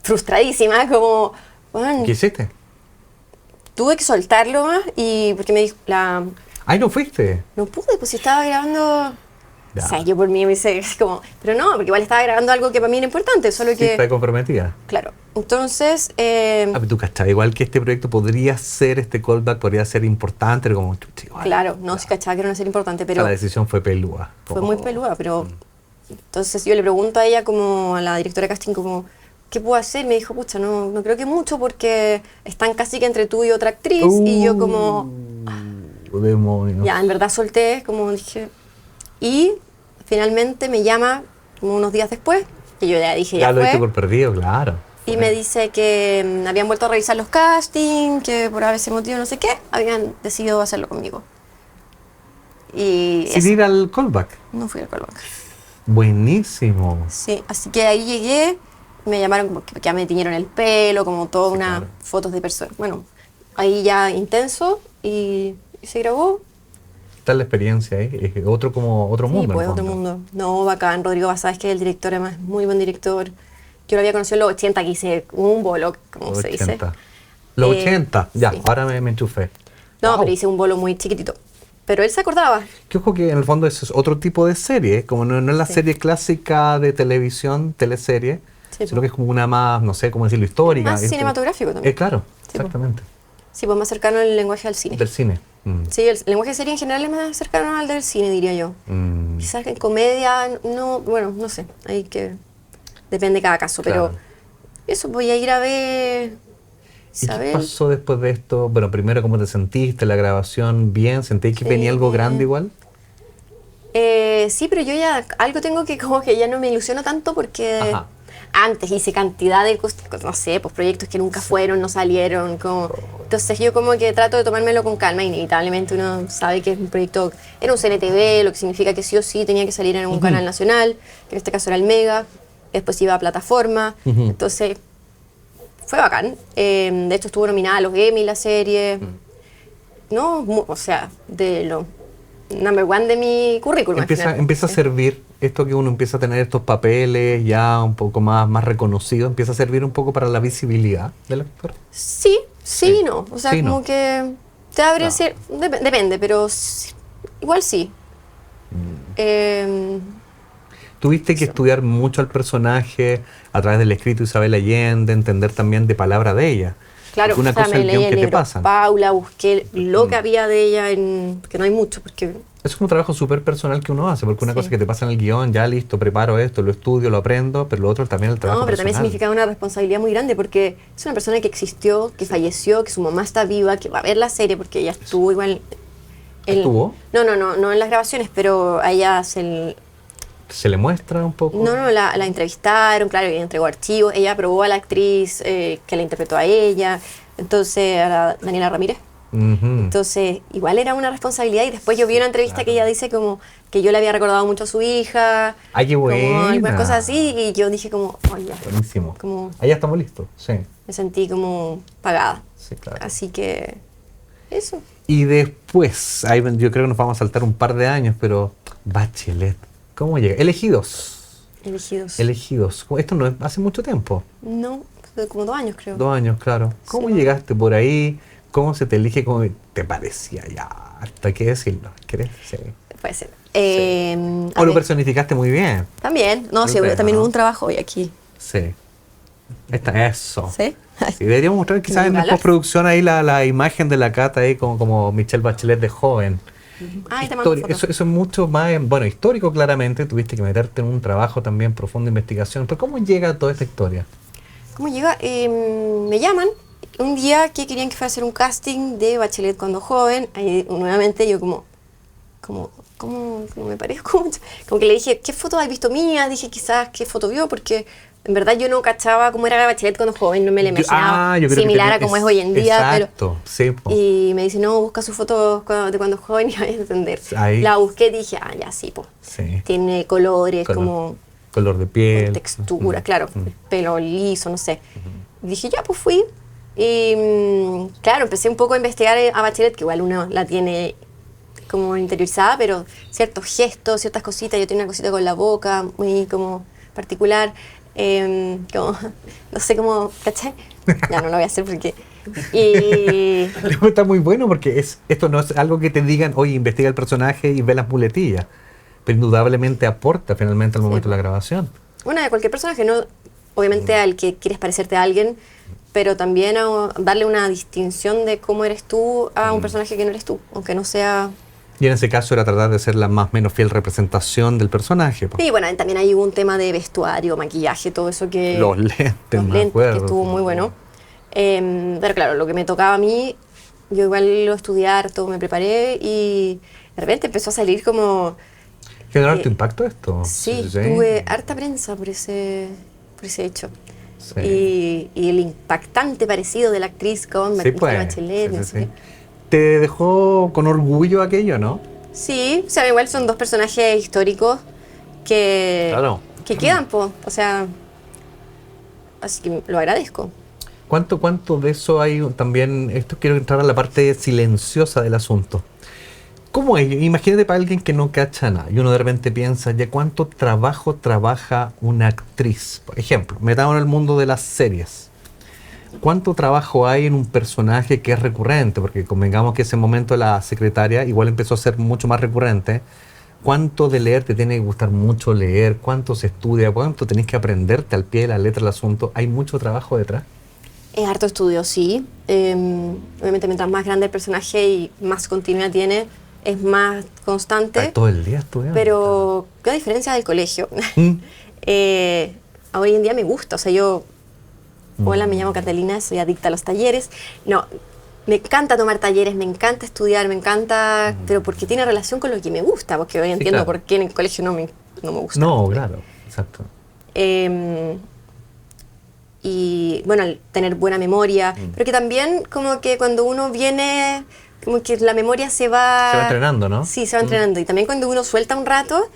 frustradísima, como, bueno, ¿Qué hiciste? tuve que soltarlo más y porque me dijo, Ay, no fuiste. no pude, pues si estaba grabando... Ya. O sea, yo por mí me hice como... Pero no, porque igual estaba grabando algo que para mí era importante, solo Sí, que... está comprometida. Claro. Entonces, Ah, pero tú cachai, igual que este proyecto podría ser, este callback podría ser importante, pero como chuchi, igual. claro, no, sí cachaba que era una serie importante, pero La decisión fue pelúa. fue muy peluda, pero... Entonces yo le pregunto a ella, como a la directora de casting, como, ¿qué puedo hacer? Me dijo, pucha, no creo que mucho porque están casi que entre tú y otra actriz. Y yo como, Demonio. ya, en verdad solté, como dije... Y finalmente me llama como unos días después, que yo ya dije, Ya ya lo diste fue. por perdido, claro. Y me dice que habían vuelto a revisar los castings, que por ese motivo no sé qué, habían decidido hacerlo conmigo. Y Sin eso, ir al callback. no fui al callback. Buenísimo. Sí, así que ahí llegué, me llamaron como que ya me tiñeron el pelo, como todas Sí, unas claro. fotos de personas. Bueno, ahí ya intenso y se grabó. Está la experiencia ahí. Es otro Sí, mundo. en pues el otro fondo. mundo. No, bacán. Rodrigo Basás, que es el director, además, muy buen director. Yo lo había conocido en los 80, que hice un bolo, como se dice. 80. Los 80, ya, sí. ahora me enchufé. No, Wow. pero hice un bolo muy chiquitito. Pero él se acordaba. Que ojo que en el fondo eso es otro tipo de serie, como no es la Sí. serie clásica de televisión, teleserie, Sí, sino po. que es como una más, no sé cómo decirlo, histórica. Más cinematográfico también. Claro, Sí, po. exactamente. Sí, pues más cercano al lenguaje al cine. Del cine. Sí, el lenguaje de serie en general es más cercano al del cine, diría yo. Mm. Quizás en comedia, no, bueno, no sé, hay que... Depende de cada caso, Claro. pero eso, voy a ir a ver... ¿Y qué Isabel. pasó después de esto? Bueno, primero, ¿cómo te sentiste? ¿La grabación bien? ¿Sentí que Sí. venía algo grande igual? Sí, pero yo ya algo tengo que como que ya no me ilusiono tanto porque Ajá. antes hice cantidad de, no sé, pues proyectos que nunca fueron, no salieron, como... Entonces yo como que trato de tomármelo con calma, inevitablemente uno sabe que es un proyecto, era un CNTV, lo que significa que sí o sí tenía que salir en un canal nacional, que en este caso era el Mega, después iba a plataforma, Ujú. entonces fue bacán. De hecho estuvo nominada a los Emmy la serie, ¿no? O sea, de lo number one de mi currículum. al final. Empieza a Sí. servir esto que uno empieza a tener estos papeles ya un poco más reconocidos, empieza a servir un poco para la visibilidad del actor. Sí, Sí. y no. O sea, Sí, como no. que te abre... No. Depende, pero igual sí. Tuviste que estudiar mucho al personaje a través del escrito de Isabel Allende, entender también de palabra de ella. Claro, Porque una o sea, cosa me es el leí guión el que te libro pasa. Paula, busqué lo que había de ella, que no hay mucho, porque Es un trabajo súper personal que uno hace, porque una Sí. cosa es que te pasa en el guión, ya listo, preparo esto, lo estudio, lo aprendo, pero lo otro también el trabajo No, pero también personal. significa una responsabilidad muy grande porque es una persona que existió, que falleció, que su mamá está viva, que va a ver la serie porque ella estuvo igual. ¿Estuvo? No en las grabaciones, pero a ella ¿Se le muestra un poco? No, la entrevistaron, claro, y entregó archivos. Ella aprobó a la actriz que la interpretó a ella, entonces a la Daniela Ramírez. Ujú. Entonces, igual era una responsabilidad y después yo vi una entrevista que ella dice como que yo le había recordado mucho a su hija. ¡Ay, qué como buena! algunas cosas así y yo dije como, oye, Buenísimo. como Ahí ya estamos listos, sí. me sentí como pagada. Sí, claro. Así que eso. Y después, ahí yo creo que nos vamos a saltar un par de años, pero Bachelet, ¿cómo llega? Elegidos. Elegidos. Esto no es hace mucho tiempo. No, como 2 años creo. 2 años, claro. ¿Cómo Sí. llegaste por ahí? ¿Cómo se te elige? ¿Cómo te parecía ya? Hasta qué decirlo. ¿Crees? Sí. Puede ser. O lo personificaste muy bien. También, no, Muy sí, bueno, también ¿no? hubo un trabajo hoy aquí. Sí. Eso. ¿Sí? Sí, deberíamos mostrar quizás en la Galas. postproducción ahí la imagen de la Cata ahí como Michelle Bachelet de joven. Ay, te mando fotos. Eso es mucho más, bueno, histórico claramente, tuviste que meterte en un trabajo también profundo de investigación, pero ¿cómo llega toda esta historia? ¿Cómo llega? Me llaman un día que querían que fuera a hacer un casting de Bachelet cuando joven. Ahí nuevamente yo como me parezco mucho. Como que le dije, ¿qué foto has visto mía? Dije quizás qué foto vio, porque en verdad yo no cachaba cómo era Bachelet cuando joven, no me la imaginaba yo creo que similar a como es hoy en día. Exacto, sí. Po. Y me dice, no, busca sus fotos de cuando joven y vas a entender. Ahí. La busqué y dije, ya sí, pues. Sí. Tiene colores, como Color de piel. textura, claro, el pelo liso, no sé. Y dije, ya, pues fui. Y claro, empecé un poco a investigar a Bachelet, que igual uno la tiene como interiorizada, pero ciertos gestos, ciertas cositas. Yo tenía una cosita con la boca muy como particular. Como, no sé cómo, ¿cachai? Ya no lo voy a hacer porque... Y Está muy bueno porque esto no es algo que te digan, oye, investiga el personaje y ve las muletillas. Pero indudablemente aporta finalmente al momento de la grabación. una de cualquier personaje, ¿no? Obviamente al que quieres parecerte a alguien, pero también a darle una distinción de cómo eres tú a un personaje que no eres tú, aunque no sea... Y en ese caso era tratar de ser la más o menos fiel representación del personaje. Po. Y bueno, también hay un tema de vestuario, maquillaje, todo eso que... Los lentes, los me lentes, acuerdo. que estuvo muy bueno. Pero claro, lo que me tocaba a mí, yo igual lo estudié harto, me preparé y de repente empezó a salir como... ¿Generó harto impacto esto? Sí, tuve harta prensa por ese hecho. Sí. Y el impactante parecido de la actriz con Sí, pues. Bachelet. Sí, no sí, sé sí. qué. Te dejó con orgullo aquello, ¿no? Sí, o sea, igual son 2 personajes históricos que, Claro. que quedan, po. O sea, así que lo agradezco. ¿Cuánto de eso hay también? Esto quiero entrar a la parte silenciosa del asunto. ¿Cómo es? Imagínate para alguien que no cacha nada y uno de repente piensa, ¿ya cuánto trabajo trabaja una actriz? Por ejemplo, metamos en el mundo de las series. ¿Cuánto trabajo hay en un personaje que es recurrente? Porque convengamos que ese momento la secretaria igual empezó a ser mucho más recurrente. ¿Cuánto de leer te tiene que gustar mucho leer? ¿Cuánto se estudia? ¿Cuánto tenés que aprenderte al pie de la letra del asunto? ¿Hay mucho trabajo detrás? Es harto estudio, sí. Obviamente, mientras más grande el personaje y más continuidad tiene, es más constante. Está todo el día estudiando. Pero, ¿qué diferencia del colegio? ¿Mm? Hoy en día me gusta, o sea, yo... Hola, me llamo Catalina, soy adicta a los talleres. No, me encanta tomar talleres, me encanta estudiar, me encanta... Pero porque tiene relación con lo que me gusta, porque hoy entiendo claro. por qué en el colegio no me gusta. No, claro, exacto. Y bueno, el tener buena memoria, pero que también como que cuando uno viene, como que la memoria se va... Se va entrenando, ¿no? Sí, se va entrenando. Y también cuando uno suelta un rato,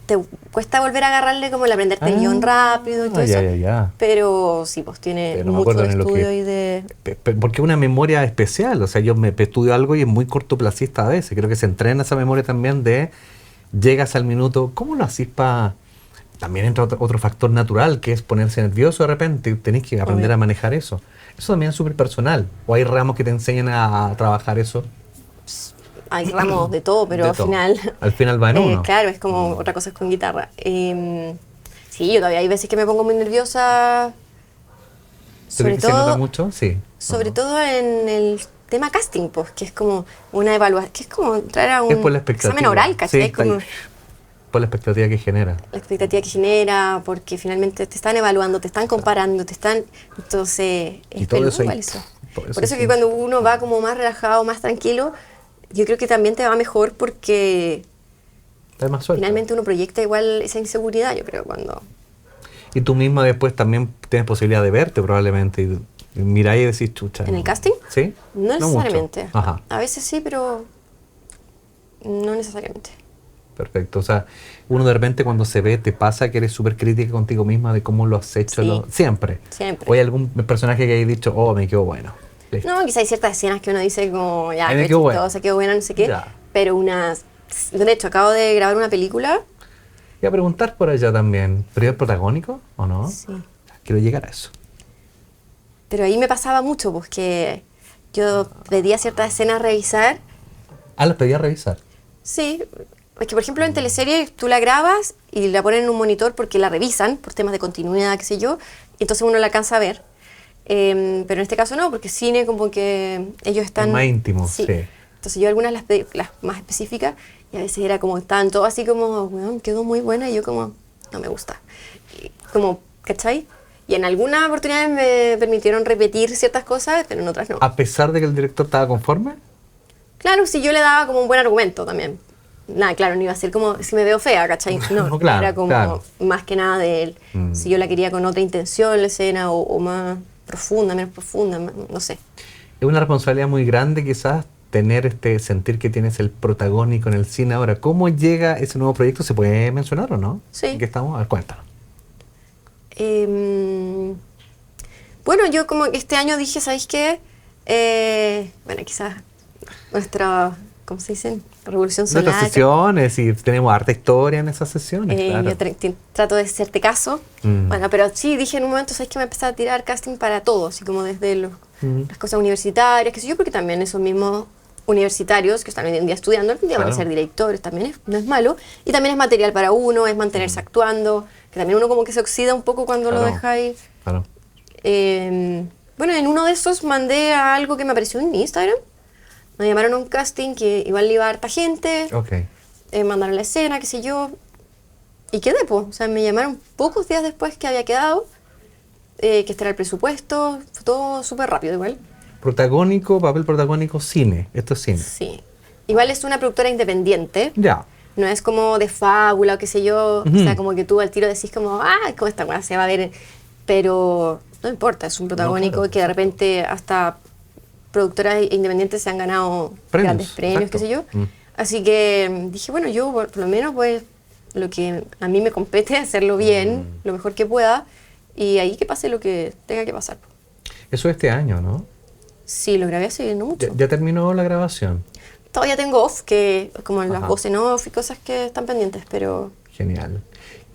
te cuesta volver a agarrarle como el aprenderte el guión rápido y todo eso. Ya. Pero sí, pues tiene Pero no me mucho acuerdo de ni lo estudio que- y de... Porque es una memoria especial, o sea, yo me estudio algo y es muy cortoplacista a veces. Creo que se entrena esa memoria también de llegas al minuto. ¿Cómo lo hacís para...? También entra otro factor natural, que es ponerse nervioso de repente. Tenés que aprender Obvio. a manejar eso. Eso también es súper personal. ¿O hay ramos que te enseñan a trabajar eso? Hay ramos de todo, pero De al todo. final... Al final va en uno. Claro, es como otra cosa es con guitarra. Sí, yo todavía hay veces que me pongo muy nerviosa. ¿Tú crees que se nota mucho? Sí. Sobre todo en el tema casting, pues, que es como una evaluación, que es como entrar a Es por un la expectativa. examen oral, ¿cachai? Sí, Es como por la expectativa que genera. la expectativa que genera, porque finalmente te están evaluando, te están comparando, te están... Entonces, Y es todo peludo eso ahí, igual eso. todo eso Por eso sí. que cuando uno va como más relajado, más tranquilo, yo creo que también te va mejor porque Es más suelto. finalmente uno proyecta igual esa inseguridad, yo creo, cuando... Y tú misma después también tienes posibilidad de verte probablemente. Y miráis y decís, chucha. ¿En el casting? ¿Sí? No mucho. necesariamente. Ajá, A veces sí, pero no necesariamente. perfecto. O sea, uno de repente cuando se ve, te pasa que eres súper crítica contigo misma de cómo lo has hecho. Sí. Siempre. Siempre. ¿O hay algún personaje que hayas dicho, oh, me quedó bueno? Listo. No, quizá hay ciertas escenas que uno dice como, ya, Ay, me qué quedó bueno. chistosa, qué buena, no sé qué. Ya. Pero unas... De hecho, acabo de grabar una película. Voy a preguntar por allá también. ¿Pero es protagónico o no? Sí. Quiero llegar a eso. Pero ahí me pasaba mucho, pues que yo pedía ciertas escenas a revisar. Ah, las pedí a revisar. Sí, es que por ejemplo en teleseries tú la grabas y la ponen en un monitor porque la revisan por temas de continuidad, qué sé yo, y entonces uno la alcanza a ver. Pero en este caso no, porque cine como que ellos están... Es más íntimo, sí. Entonces yo algunas las pedí, las más específicas, y a veces era como, estaban todo así como, bueno, quedó muy buena, y yo como, no me gusta. Y como, ¿cachai? Y en algunas oportunidades me permitieron repetir ciertas cosas, pero en otras no. A pesar de que el director estaba conforme. Claro, si yo le daba como un buen argumento también. Nada, claro, no iba a ser como si me veo fea, ¿cachai? No, No, claro, era como claro. más que nada de él. Si yo la quería con otra intención la escena o más profunda, menos profunda, no sé. Es una responsabilidad muy grande quizás tener sentir que tienes el protagónico en el cine ahora. ¿Cómo llega ese nuevo proyecto? ¿Se puede mencionar o no? Sí. ¿En qué estamos? A ver, cuéntanos. Bueno, yo como que este año dije, ¿sabéis qué? Bueno, quizás nuestra, ¿cómo se dice? Revolución solar. Nuestras sesiones y tenemos harta historia en esas sesiones, claro. Yo trato de hacerte caso. Bueno, pero sí, dije en un momento, ¿sabes qué? Me empecé a tirar casting para todo, así como desde las cosas universitarias, qué sé yo, porque también esos mismos universitarios que están hoy en día estudiando, algún día van a ser directores, también no es malo. Y también es material para uno, es mantenerse actuando, que también uno como que se oxida un poco cuando lo deja ahí. Claro. Bueno, en uno de esos mandé a algo que me apareció en Instagram. Me llamaron a un casting que igual le iba a harta gente. Ok. Mandaron la escena, qué sé yo. Y quedé, pues. O sea, me llamaron pocos días después que había quedado. Que este era el presupuesto. Fue todo súper rápido igual. Protagónico, papel protagónico, cine. Esto es cine. Sí. Igual es una productora independiente. Ya. No es como de fábula o qué sé yo. O sea, como que tú al tiro decís como, ¿cómo esta weá se va a ver? Pero no importa, es un protagónico claro, que de repente hasta productoras independientes se han ganado grandes premios, exacto. qué sé yo. Así que dije, bueno, yo por lo menos voy lo que a mí me compete, hacerlo bien, lo mejor que pueda, y ahí que pase lo que tenga que pasar. Eso es este año, ¿no? Sí, lo grabé hace no mucho. Ya terminó la grabación. Todavía tengo off, que como las Ajá. voces en off y cosas que están pendientes, pero... Genial.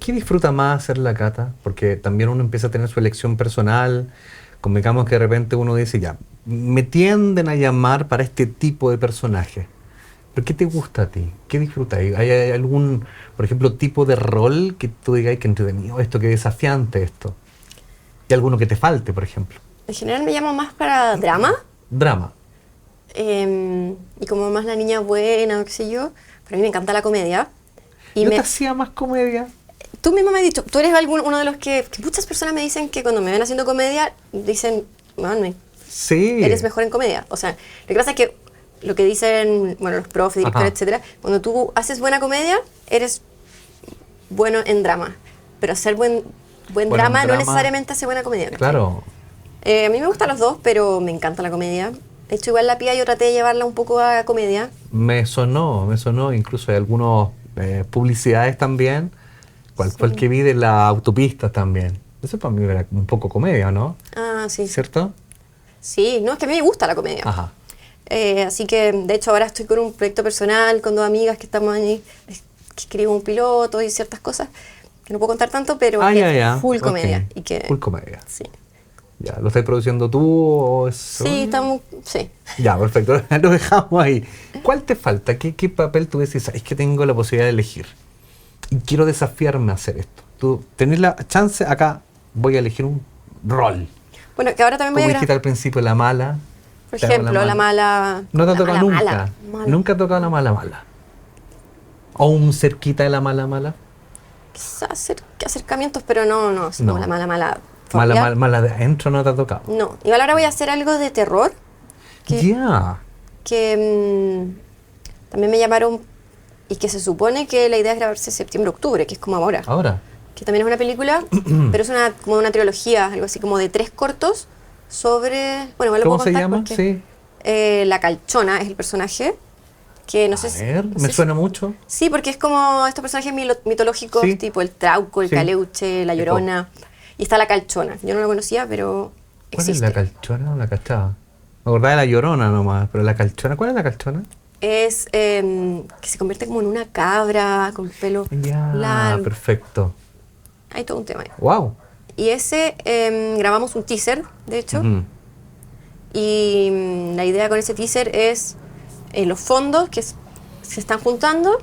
¿Qué disfruta más hacer la cata? Porque también uno empieza a tener su elección personal. Convengamos que de repente uno dice, ya, me tienden a llamar para este tipo de personaje. ¿Pero qué te gusta a ti? ¿Qué disfrutas? ¿Hay algún, por ejemplo, tipo de rol que tú digas, que entretenido esto, que desafiante esto? ¿Y alguno que te falte, por ejemplo? En general me llamo más para drama. Drama. Y como más la niña buena o qué sé yo, pero a mí me encanta la comedia. Y ¿No te hacía más comedia? Tú mismo me has dicho, tú eres uno de los que muchas personas me dicen que cuando me ven haciendo comedia, dicen, man, Sí. eres mejor en comedia. O sea, lo que pasa es que lo que dicen, bueno, los profes, directores, Ajá. etcétera, cuando tú haces buena comedia, eres bueno en drama. Pero hacer buen Bueno, drama en no drama, necesariamente hace buena comedia. ¿cachai? Claro. A mí me gustan los dos, pero me encanta la comedia. De hecho, igual la Pía yo traté de llevarla un poco a comedia. Me sonó. Incluso hay algunas publicidades también. ¿Cuál fue el que vi de la autopista también? Eso para mí era un poco comedia, ¿no? Ah, sí. ¿Cierto? Sí, no, es que a mí me gusta la comedia. Ajá. Así que, de hecho, ahora estoy con un proyecto personal, con dos amigas que estamos ahí, que escribo un piloto y ciertas cosas, que no puedo contar tanto, pero es full comedia. Ok. Y que, Full comedia. sí. Ya, ¿lo estás produciendo tú o es...? Sí, estamos, sí. Ya, perfecto. Lo dejamos ahí. ¿Cuál te falta? ¿Qué papel tú decís? Es que tengo la posibilidad de elegir y quiero desafiarme a hacer esto. Tú tenés la chance, acá voy a elegir un rol. Bueno, que ahora también voy Como a dijiste grabar. al principio, la mala. Por Te hago ejemplo, la mala... No te ha la tocado mala, nunca. mala. Nunca ha tocado la mala. O un cerquita de la mala. Quizás acercamientos, pero no, así No. como la mala. Mala de adentro no te ha tocado. No. Igual ahora voy a hacer algo de terror. Ya. Que también me llamaron y que se supone que la idea es grabarse septiembre-octubre, que es como ahora. Ahora. Que también es una película, pero es como una trilogía, algo así como de 3 cortos sobre... Bueno, me lo ¿Cómo puedo se contar llama? porque, Sí. La Calchona es el personaje, que no sé A ver, no me sé suena mucho. Sí, porque es como estos personajes mitológicos, Sí. tipo el Trauco, el Sí. Caleuche, la Llorona. Y está la Calchona. Yo no la conocía, pero ¿Cuál existe. es la calchona? No la cachaba. Me acordaba de la Llorona nomás, pero la calchona, ¿cuál es la calchona? Es que se convierte como en una cabra con pelo Ya, largo. perfecto. Hay todo un tema ahí. Wow. Y ese grabamos un teaser, de hecho. Y la idea con ese teaser es los fondos que se están juntando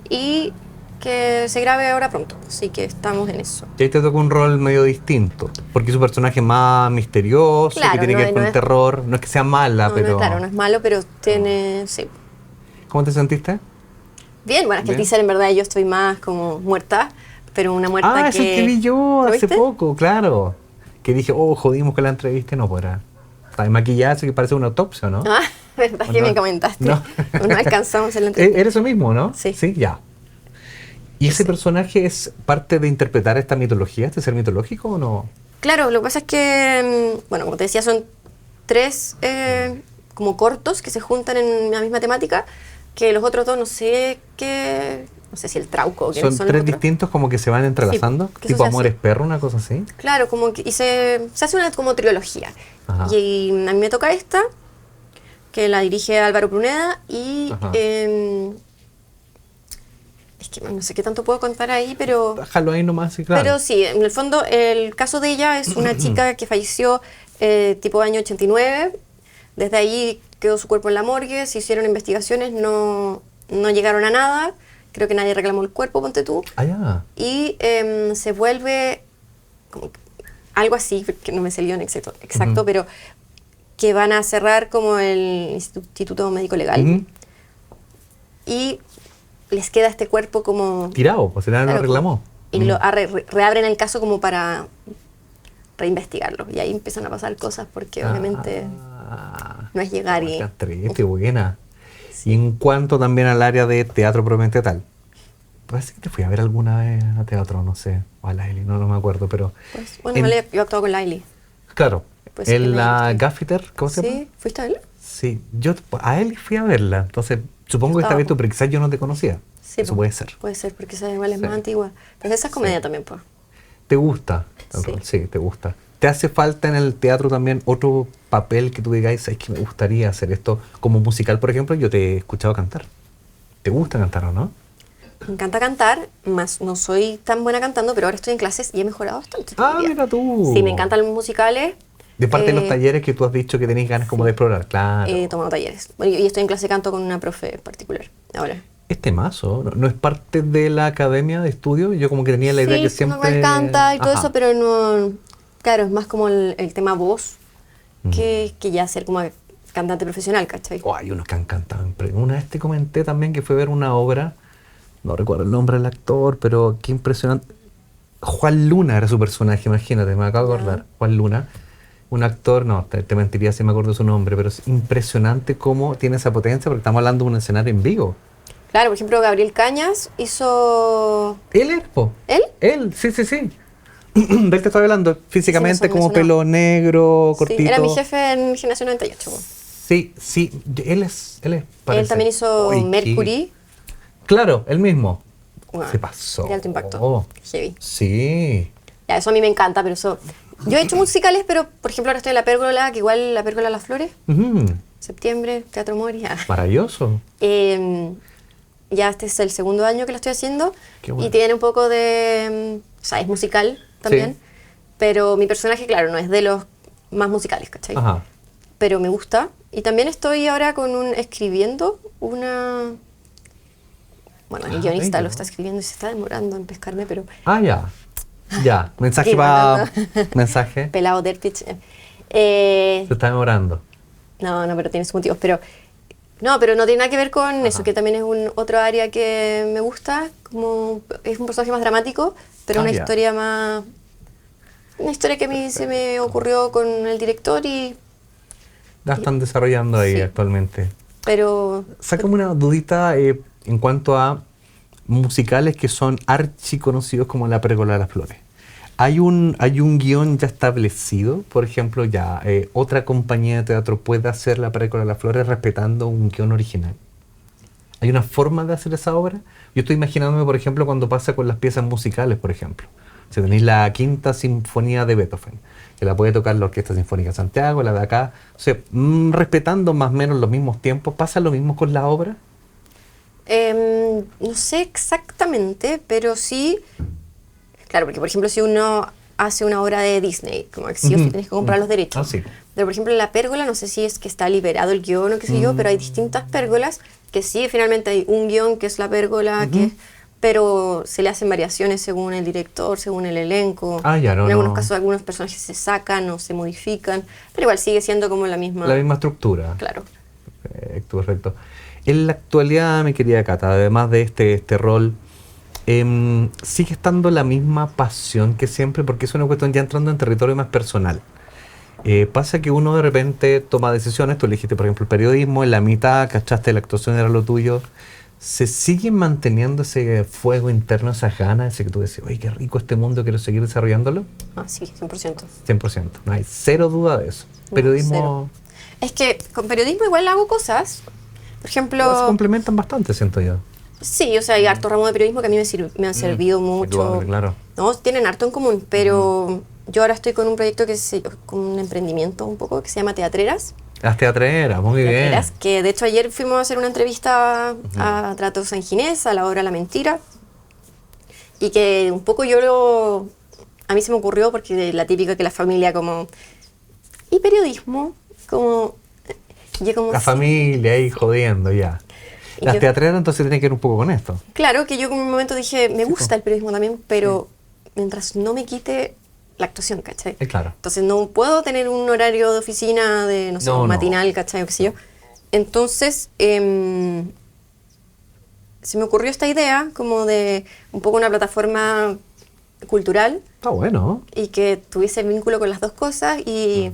y que se grabe ahora pronto. Así que estamos en eso. Y ahí te toca un rol medio distinto, porque es un personaje más misterioso, Claro, que tiene no que ver es- con no el es- terror. No es que sea mala, No, pero... no, claro, no es malo, pero tiene... Sí. ¿Cómo te sentiste? Bien, bueno, es que el Bien. teaser en verdad yo estoy más como muerta, pero una muerta Ah, es el que vi yo ¿Lo hace viste? poco, claro. Que dije, oh, jodimos con la entrevista y no podrá. Está maquillaje que parece una autopsia, ¿no? Ah, verdad ¿O que no? me comentaste. No. No alcanzamos en la entrevista. Eres eso mismo, ¿no? Sí. Sí, ya. ¿Y ese personaje es parte de interpretar esta mitología, este ser mitológico o no? Claro, lo que pasa es que, bueno, como te decía, son 3 como cortos que se juntan en la misma temática, que los otros 2 no sé qué, no sé si el Trauco o quiénes Son son los tres otros. distintos como que se van entrelazando, que eso tipo se Amores hace. Perro, una cosa así. Claro, como que, y se hace una como trilogía. Ajá. Y a mí me toca esta, que la dirige Álvaro Pruneda, y Ajá. es que no sé qué tanto puedo contar ahí, pero... Déjalo ahí nomás, sí, claro. Pero sí, en el fondo el caso de ella es una chica que falleció tipo año 89. Desde ahí quedó su cuerpo en la morgue, se hicieron investigaciones, no llegaron a nada. Creo que nadie reclamó el cuerpo, ponte tú. Ah, ya. Y se vuelve como algo así, que no me salió en exacto, pero que van a cerrar como el Instituto Médico Legal. Ujú. Y les queda este cuerpo como... Tirado, pues nadie lo Claro, reclamó. Y lo reabren el caso como para reinvestigarlo. Y ahí empiezan a pasar cosas porque obviamente no es llegar y... Qué buena. Y en cuanto también al área de teatro propiamente tal. Parece que te fui a ver alguna vez a teatro, no sé, o a Laili, no me acuerdo, pero... Pues, bueno, en- vale, yo actuaba con Laili. Claro, Pues sí, en la sí. Gaffiter, ¿cómo se llama? ¿Sí? ¿Fuiste a verla? Sí, yo a él fui a verla, entonces supongo que esta Estaba- vez tú, pero quizás yo no te conocía. Sí, Eso po. puede ser. Puede ser, porque esa igual es Sí. más antigua. Pero esa es comedia también, pues. ¿Te gusta? Sí. Sí, te gusta. ¿Te hace falta en el teatro también otro papel que tú digáis, es que me gustaría hacer esto como musical, por ejemplo? Yo te he escuchado cantar. ¿Te gusta cantar o no? Me encanta cantar, más no soy tan buena cantando, pero ahora estoy en clases y he mejorado bastante. Ah, diría. mira tú. Sí, me encantan los musicales. De parte de los Eh, talleres que tú has dicho que tenéis ganas como de explorar, claro. He tomado talleres. Bueno, y estoy en clase de canto con una profe particular ahora. Este mazo, ¿no es parte de la academia de estudio? Yo como que tenía la idea que siempre... me encanta y todo Ajá. eso, pero no... Claro, es más como el tema voz que ya ser como cantante profesional, ¿cachai? Oh, hay unos que han cantado. Una vez te comenté también que fue ver una obra, no recuerdo el nombre del actor, pero qué impresionante. Juan Luna era su personaje, imagínate, me acabo de acordar. Juan Luna, un actor, no, te mentiría si me acuerdo su nombre, pero es impresionante cómo tiene esa potencia, porque estamos hablando de un escenario en vivo. Claro, por ejemplo, Gabriel Cañas hizo... Él es, po. ¿Él? Él, sí. De él te estoy hablando, físicamente Sí, me como sonó. pelo negro, cortito. Sí, era mi jefe en Generación 98. po. Sí, él es, parece. Él también hizo Ay, Mercury. Claro, él mismo. Bueno, Se pasó. De alto impacto. Oh, Heavy. sí. Ya, eso a mí me encanta, pero eso... Yo he hecho musicales, pero por ejemplo ahora estoy en La Pérgola, que igual La Pérgola Las Flores, Ujú, septiembre, Teatro Moria. maravilloso. Ya este es el segundo año que lo estoy haciendo Qué bueno. y tiene un poco de... o sea, es musical también, Sí. pero mi personaje, claro, no es de los más musicales, ¿cachai? Ajá. Pero me gusta. Y también estoy ahora escribiendo una... Bueno, el guionista bello. lo está escribiendo y se está demorando en pescarme, pero... Ah, ya. Ya. Mensaje Aquí para. mandando. Mensaje. Pelado Derpich. Se está demorando. No, no, pero tiene sus motivos. Pero no tiene nada que ver con eso, que también es otro área que me gusta. Como es un personaje más dramático, pero una historia más... Una historia que a mí se me ocurrió con el director y... La están desarrollando ahí actualmente. Pero... Sácame una dudita en cuanto a musicales que son archiconocidos como La Pérgola de las Flores. ¿Hay un guión ya establecido? Por ejemplo, otra compañía de teatro puede hacer La Pérgola de las Flores respetando un guión original. ¿Hay una forma de hacer esa obra? Yo estoy imaginándome, por ejemplo, cuando pasa con las piezas musicales, por ejemplo. Si tenéis la Quinta Sinfonía de Beethoven, que la puede tocar la Orquesta Sinfónica de Santiago, la de acá. O sea, respetando más o menos los mismos tiempos, ¿pasa lo mismo con la obra? No sé exactamente, pero sí... Claro, porque por ejemplo si uno hace una obra de Disney, como que sí o sí tienes que comprar los derechos. Sí. Pero por ejemplo en La Pérgola, no sé si es que está liberado el guión o qué sé yo, pero hay distintas pérgolas que sí, finalmente hay un guión que es La Pérgola, pero se le hacen variaciones según el director, según el elenco. En algunos casos algunos personajes se sacan o se modifican, pero igual sigue siendo como la misma estructura. Claro. Perfecto. En la actualidad, mi querida Cata, además de este rol, sigue estando la misma pasión que siempre, porque es una cuestión ya entrando en territorio más personal. Pasa que uno de repente toma decisiones, tú elegiste por ejemplo el periodismo, en la mitad cachaste la actuación era lo tuyo. ¿Se sigue manteniendo ese fuego interno, esas ganas, ese que tú decís, oye, qué rico este mundo, quiero seguir desarrollándolo? Sí, 100%. 100%, no hay cero duda de eso. Periodismo... Cero. Es que con periodismo igual hago cosas, por ejemplo... Se complementan bastante, siento yo. Sí, o sea, hay harto ramo de periodismo que a mí me han servido mucho. Duda, claro. No, tienen harto en común, pero yo ahora estoy con un proyecto con un emprendimiento un poco que se llama Teatreras. Las teatreras, muy Teatreras, bien. que de hecho ayer fuimos a hacer una entrevista a Trato Sanginés, a la obra La Mentira, y que un poco a mí se me ocurrió porque la típica que la familia como... ¿Y periodismo? Como... La familia ahí jodiendo ya. Las teatreras entonces tienen que ver un poco con esto. Claro, que yo en un momento dije, me gusta el periodismo también, pero mientras no me quite la actuación, ¿cachai? Claro. Entonces no puedo tener un horario de oficina de, no sé, matinal, ¿cachai? O qué sé yo. Entonces, se me ocurrió esta idea como de un poco una plataforma cultural. Está bueno. Y que tuviese vínculo con las dos cosas y...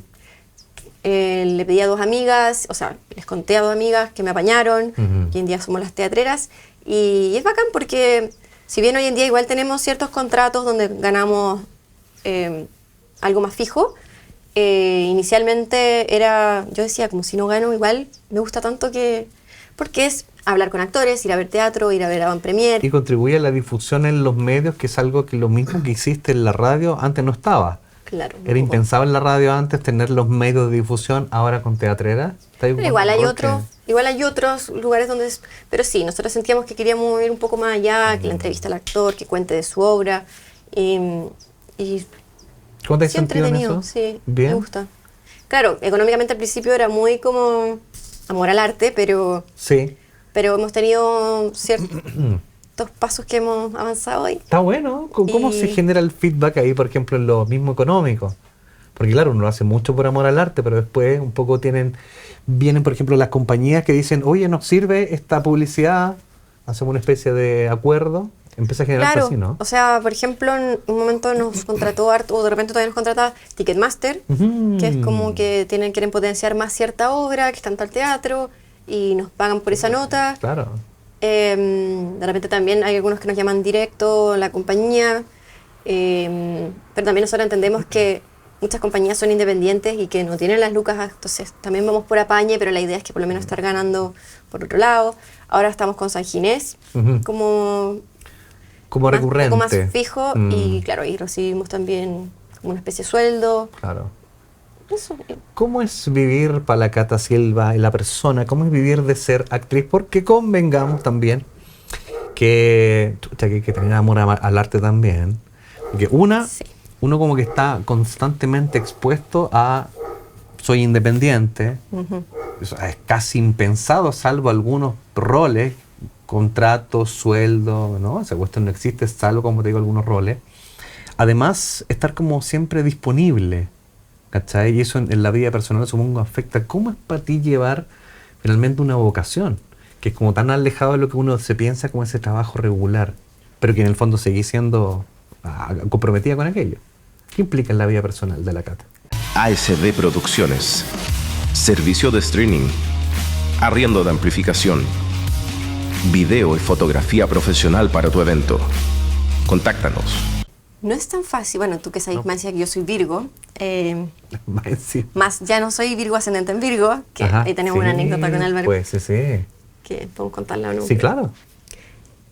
le pedí a 2 amigas, o sea, les conté a 2 amigas que me apañaron, que hoy en día somos las teatreras, y es bacán porque si bien hoy en día igual tenemos ciertos contratos donde ganamos algo más fijo, inicialmente yo decía, como si no gano igual, me gusta tanto porque es hablar con actores, ir a ver teatro, ir a ver avant premiere. Y contribuye a la difusión en los medios, que es algo que lo mismo que hiciste en la radio antes no estaba. Claro, Era impensable en la radio antes tener los medios de difusión, ahora con teatrera. Pero igual hay otros lugares donde... Pero sí, nosotros sentíamos que queríamos ir un poco más allá, que la entrevista al actor, que cuente de su obra. ¿Cómo te has sentido en eso? Sí, ¿Bien? Me gusta. Claro, económicamente al principio era muy como amor al arte, pero hemos tenido ciertos pasos que hemos avanzado hoy. Está bueno. ¿Cómo se genera el feedback ahí, por ejemplo, en lo mismo económico? Porque claro, uno lo hace mucho por amor al arte, pero después un poco vienen, por ejemplo, las compañías que dicen, oye, nos sirve esta publicidad, hacemos una especie de acuerdo, empieza a generar así, ¿no? O sea, por ejemplo, en un momento nos contrató harto, o de repente todavía nos contrata Ticketmaster, que es como que quieren potenciar más cierta obra, que está en tal teatro, y nos pagan por esa nota. Claro. De repente también hay algunos que nos llaman directo, la compañía, pero también nosotros entendemos que muchas compañías son independientes y que no tienen las lucas, entonces también vamos por apañe, pero la idea es que por lo menos estar ganando por otro lado. Ahora estamos con San Ginés como recurrente. Un poco más fijo y claro, y recibimos también como una especie de sueldo. Claro. Eso. ¿Cómo es vivir para la Cata Silva, la persona? ¿Cómo es vivir de ser actriz? Porque convengamos también que hay que tener amor al arte también. Porque uno como que está constantemente expuesto a soy independiente. Es casi impensado, salvo algunos roles, contratos, sueldo, ¿no? Esa cuestión no existe, salvo, como te digo, algunos roles. Además, estar como siempre disponible. ¿cachai? Y eso en la vida personal, supongo, afecta. ¿Cómo es para ti llevar finalmente una vocación? Que es como tan alejado de lo que uno se piensa como ese trabajo regular, pero que en el fondo seguís siendo comprometida con aquello. ¿Qué implica en la vida personal de la Cata? ASD Producciones. Servicio de streaming. Arriendo de amplificación. Video y fotografía profesional para tu evento. Contáctanos. No es tan fácil. Bueno, tú que sabes, Mancia, que yo soy Virgo. Sí. Más ya no soy Virgo ascendente en Virgo, que Ajá, ahí tenemos sí, una anécdota con Álvaro. Pues sí. Que podemos contarla o no. Sí, claro.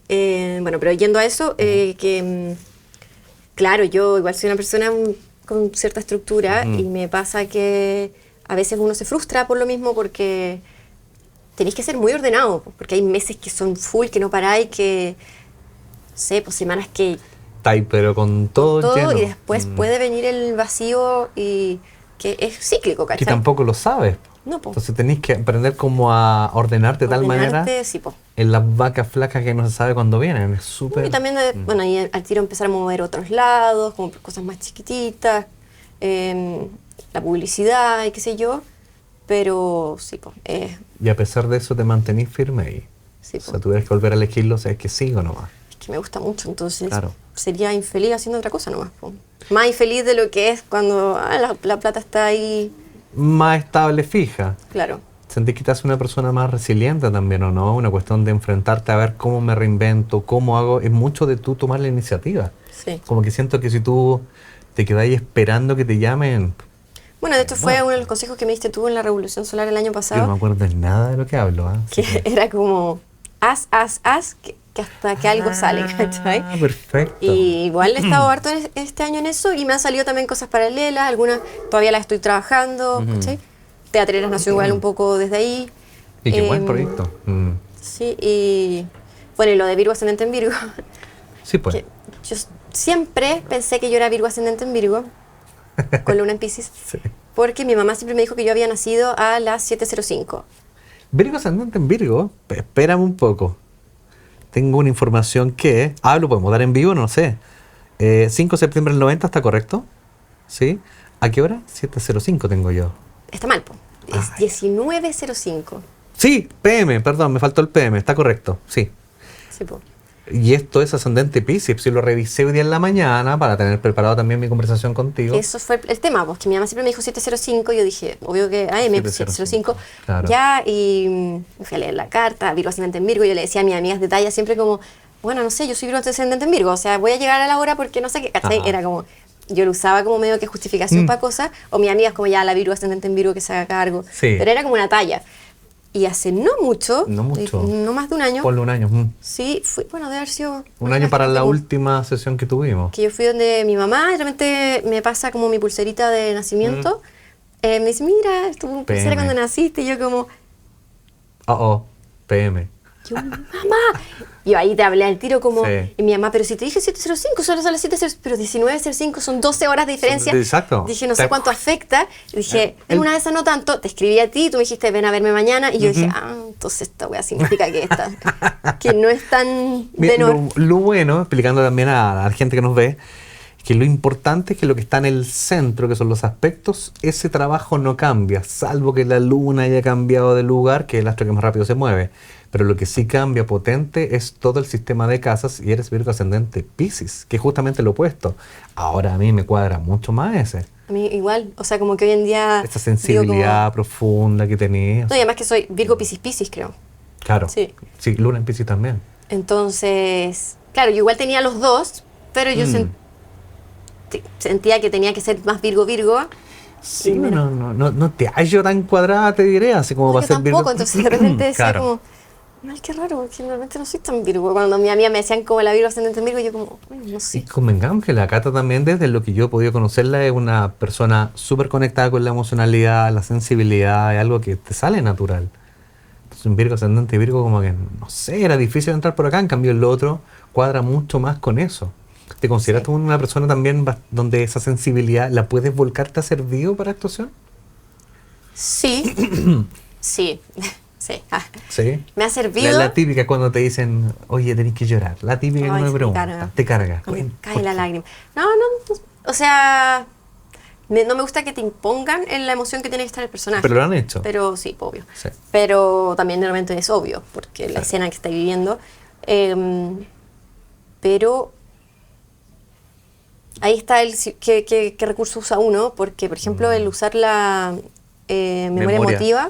Bueno, pero yendo a eso, claro, yo igual soy una persona con cierta estructura y me pasa que a veces uno se frustra por lo mismo porque tenéis que ser muy ordenado, porque hay meses que son full, que no paráis, que, no sé, pues semanas que... Pero con todo lleno. Y después puede venir el vacío y que es cíclico, ¿cachai? Que tampoco lo sabes. No, po. Entonces tenéis que aprender como a ordenarte de tal manera Sí, po. en las vacas flacas que no se sabe cuándo vienen. Es súper... Y también, bueno, y al tiro empezar a mover otros lados, como cosas más chiquititas, la publicidad y qué sé yo, pero sí, po, Y a pesar de eso te mantenís firme ahí. sí, O po. sea, tuvieras que volver a elegirlo, o sea, es que sigo nomás. Es que me gusta mucho, entonces Claro. sería infeliz haciendo otra cosa nomás, po. Más infeliz de lo que es cuando la plata está ahí, Más estable, fija. claro. ¿Sentís que te hace una persona más resiliente también o no? Una cuestión de enfrentarte a ver cómo me reinvento, cómo hago. Es mucho de tú tomar la iniciativa. Sí. Como que siento que si tú te quedáis esperando que te llamen, Bueno, de hecho fue uno de los consejos que me diste tú en la Revolución Solar el año yo no pasado, me acuerdo de nada de lo que hablo. ¿Ah? que era como, haz, que hasta que algo sale, ¿cachai? Ah, perfecto. Y igual he estado harto este año en eso y me han salido también cosas paralelas, algunas todavía las estoy trabajando, ¿cachai? Teatreras nació igual un poco desde ahí. Y qué buen proyecto. Sí, y bueno, y lo de Virgo ascendente en Virgo, Sí, pues. que yo siempre pensé que yo era Virgo ascendente en Virgo, con luna en Piscis, Sí. porque mi mamá siempre me dijo que yo había nacido a las 7:05. Virgo ascendente en Virgo, espérame un poco. Tengo una información que, lo podemos dar en vivo, no sé. 5 de septiembre del 90, ¿está correcto? ¿Sí? ¿A qué hora? 7:05 tengo yo. Está mal, po. Es 19:05. Sí, PM, perdón, me faltó el PM, está correcto, sí. Sí, po. Y esto es ascendente Piscis, si lo revisé hoy día en la mañana para tener preparado también mi conversación contigo. Eso fue el tema, pues que mi mamá siempre me dijo 7:05 y yo dije, obvio que AM, 7:05, claro. ya, y me fui a leer la carta, Virgo ascendente en Virgo, y yo le decía a mis amigas de talla siempre como, bueno, no sé, yo soy Virgo ascendente en Virgo, o sea, voy a llegar a la hora porque no sé qué, ¿cachai? Ajá. Era como, yo lo usaba como medio que justificación para cosas, o mis amigas como ya la Virgo ascendente en Virgo que se haga cargo, Sí. pero era como una talla. Y hace no mucho, No mucho. no más de un año, Ponle un año. sí, fui, bueno, debe haber sido... Un año para la como- última sesión que tuvimos. que yo fui donde mi mamá, y realmente me pasa como mi pulserita de nacimiento. Me dice, mira, es tu pulsera PM. cuando naciste. Y yo como, PM. mamá. Yo ahí te hablé al tiro como, Sí. y mi mamá, pero si te dije 7:05, solo son las 7:05, pero 19:05 son 12 horas de diferencia. Exacto. Dije, no sé cuánto afecta. Y dije, en una de esas no tanto. Te escribí a ti, tú me dijiste, ven a verme mañana. Y yo dije, entonces esta wea significa que no es tan Mira, menor. lo bueno, explicando también a la gente que nos ve, que lo importante es que lo que está en el centro, que son los aspectos, ese trabajo no cambia, salvo que la luna haya cambiado de lugar, que es el astro que más rápido se mueve. Pero lo que sí cambia potente es todo el sistema de casas, y eres Virgo ascendente Piscis, que es justamente lo opuesto. Ahora a mí me cuadra mucho más ese. A mí igual, o sea, como que hoy en día... Esa digo sensibilidad como- profunda que tenías. No, y además que soy Virgo Piscis, creo. Claro. Sí. Sí, luna en Piscis también. Entonces, claro, yo igual tenía los dos, pero yo sentía que tenía que ser más Virgo. Sí, Y mira. no te hallo tan cuadrada, te diré, así como No, va a yo ser tampoco, Virgo. entonces de repente decía Claro. como, ay, qué raro, porque normalmente no soy tan Virgo. Cuando mi amiga me decían como la Virgo ascendente en Virgo, yo como, "Ay, no Y sé. convengamos que la Cata también, desde lo que yo he podido conocerla, es una persona súper conectada con la emocionalidad, la sensibilidad, es algo que te sale natural. Entonces un Virgo ascendente y Virgo como que, no sé, era difícil entrar por acá, en cambio el otro cuadra mucho más con eso. ¿Te consideras tú una persona también donde esa sensibilidad la puedes volcar? ¿Te ha servido para actuación? Sí, sí, sí. Sí. Me ha servido. La típica cuando te dicen, oye, tenés que llorar. La típica que Ay, uno me sí, pregunta. carga. Te carga. Me Bueno, cae ¿por la qué? lágrima. No, o sea, no me gusta que te impongan en la emoción que tiene que estar el personaje. Pero lo han hecho. Pero sí, obvio. Sí. Pero también realmente es obvio, porque la escena que está viviendo. Pero ahí está qué recurso usa uno, porque, por ejemplo, el usar la memoria emotiva,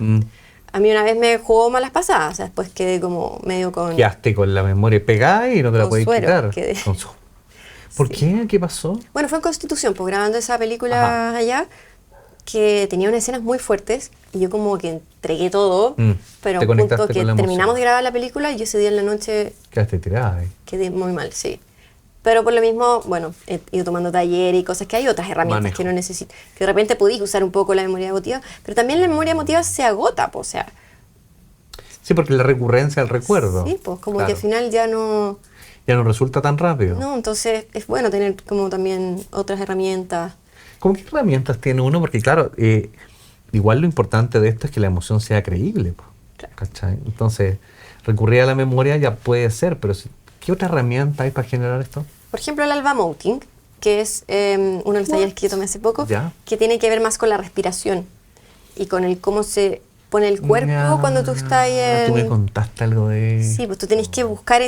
a mí una vez me jugó malas pasadas. O sea, después quedé como medio con... Quedaste con la memoria pegada y no te la Con podés suero, quitar. quedé. ¿Por Sí. qué? ¿Qué pasó? Bueno, fue en Constitución, pues grabando esa película allá, que tenía unas escenas muy fuertes y yo como que entregué todo, pero Te a un punto conectaste que con la terminamos emoción. de grabar la película y yo ese día en la noche Quedaste tirada ahí. quedé muy mal, sí. Pero por lo mismo, bueno, he ido tomando talleres y cosas que hay otras herramientas Manejo. que no necesito, que de repente podéis usar un poco la memoria emotiva, pero también la memoria emotiva se agota, pues, o sea, Sí, porque la recurrencia al recuerdo. sí, pues como Claro. que al final ya no, resulta tan rápido. no, entonces es bueno tener como también otras herramientas. ¿Cómo qué herramientas tiene uno? Porque claro, igual lo importante de esto es que la emoción sea creíble. Po, Claro. ¿cachai? Entonces, recurrir a la memoria ya puede ser, pero ¿qué otra herramienta hay para generar esto? Por ejemplo, el alba mounting, que es uno de los talleres que yo tomé hace poco, Ya. que tiene que ver más con la respiración y con el cómo se pone el cuerpo Ya, cuando tú estás Tú me en... contaste algo de... Sí, pues tú tienes que buscar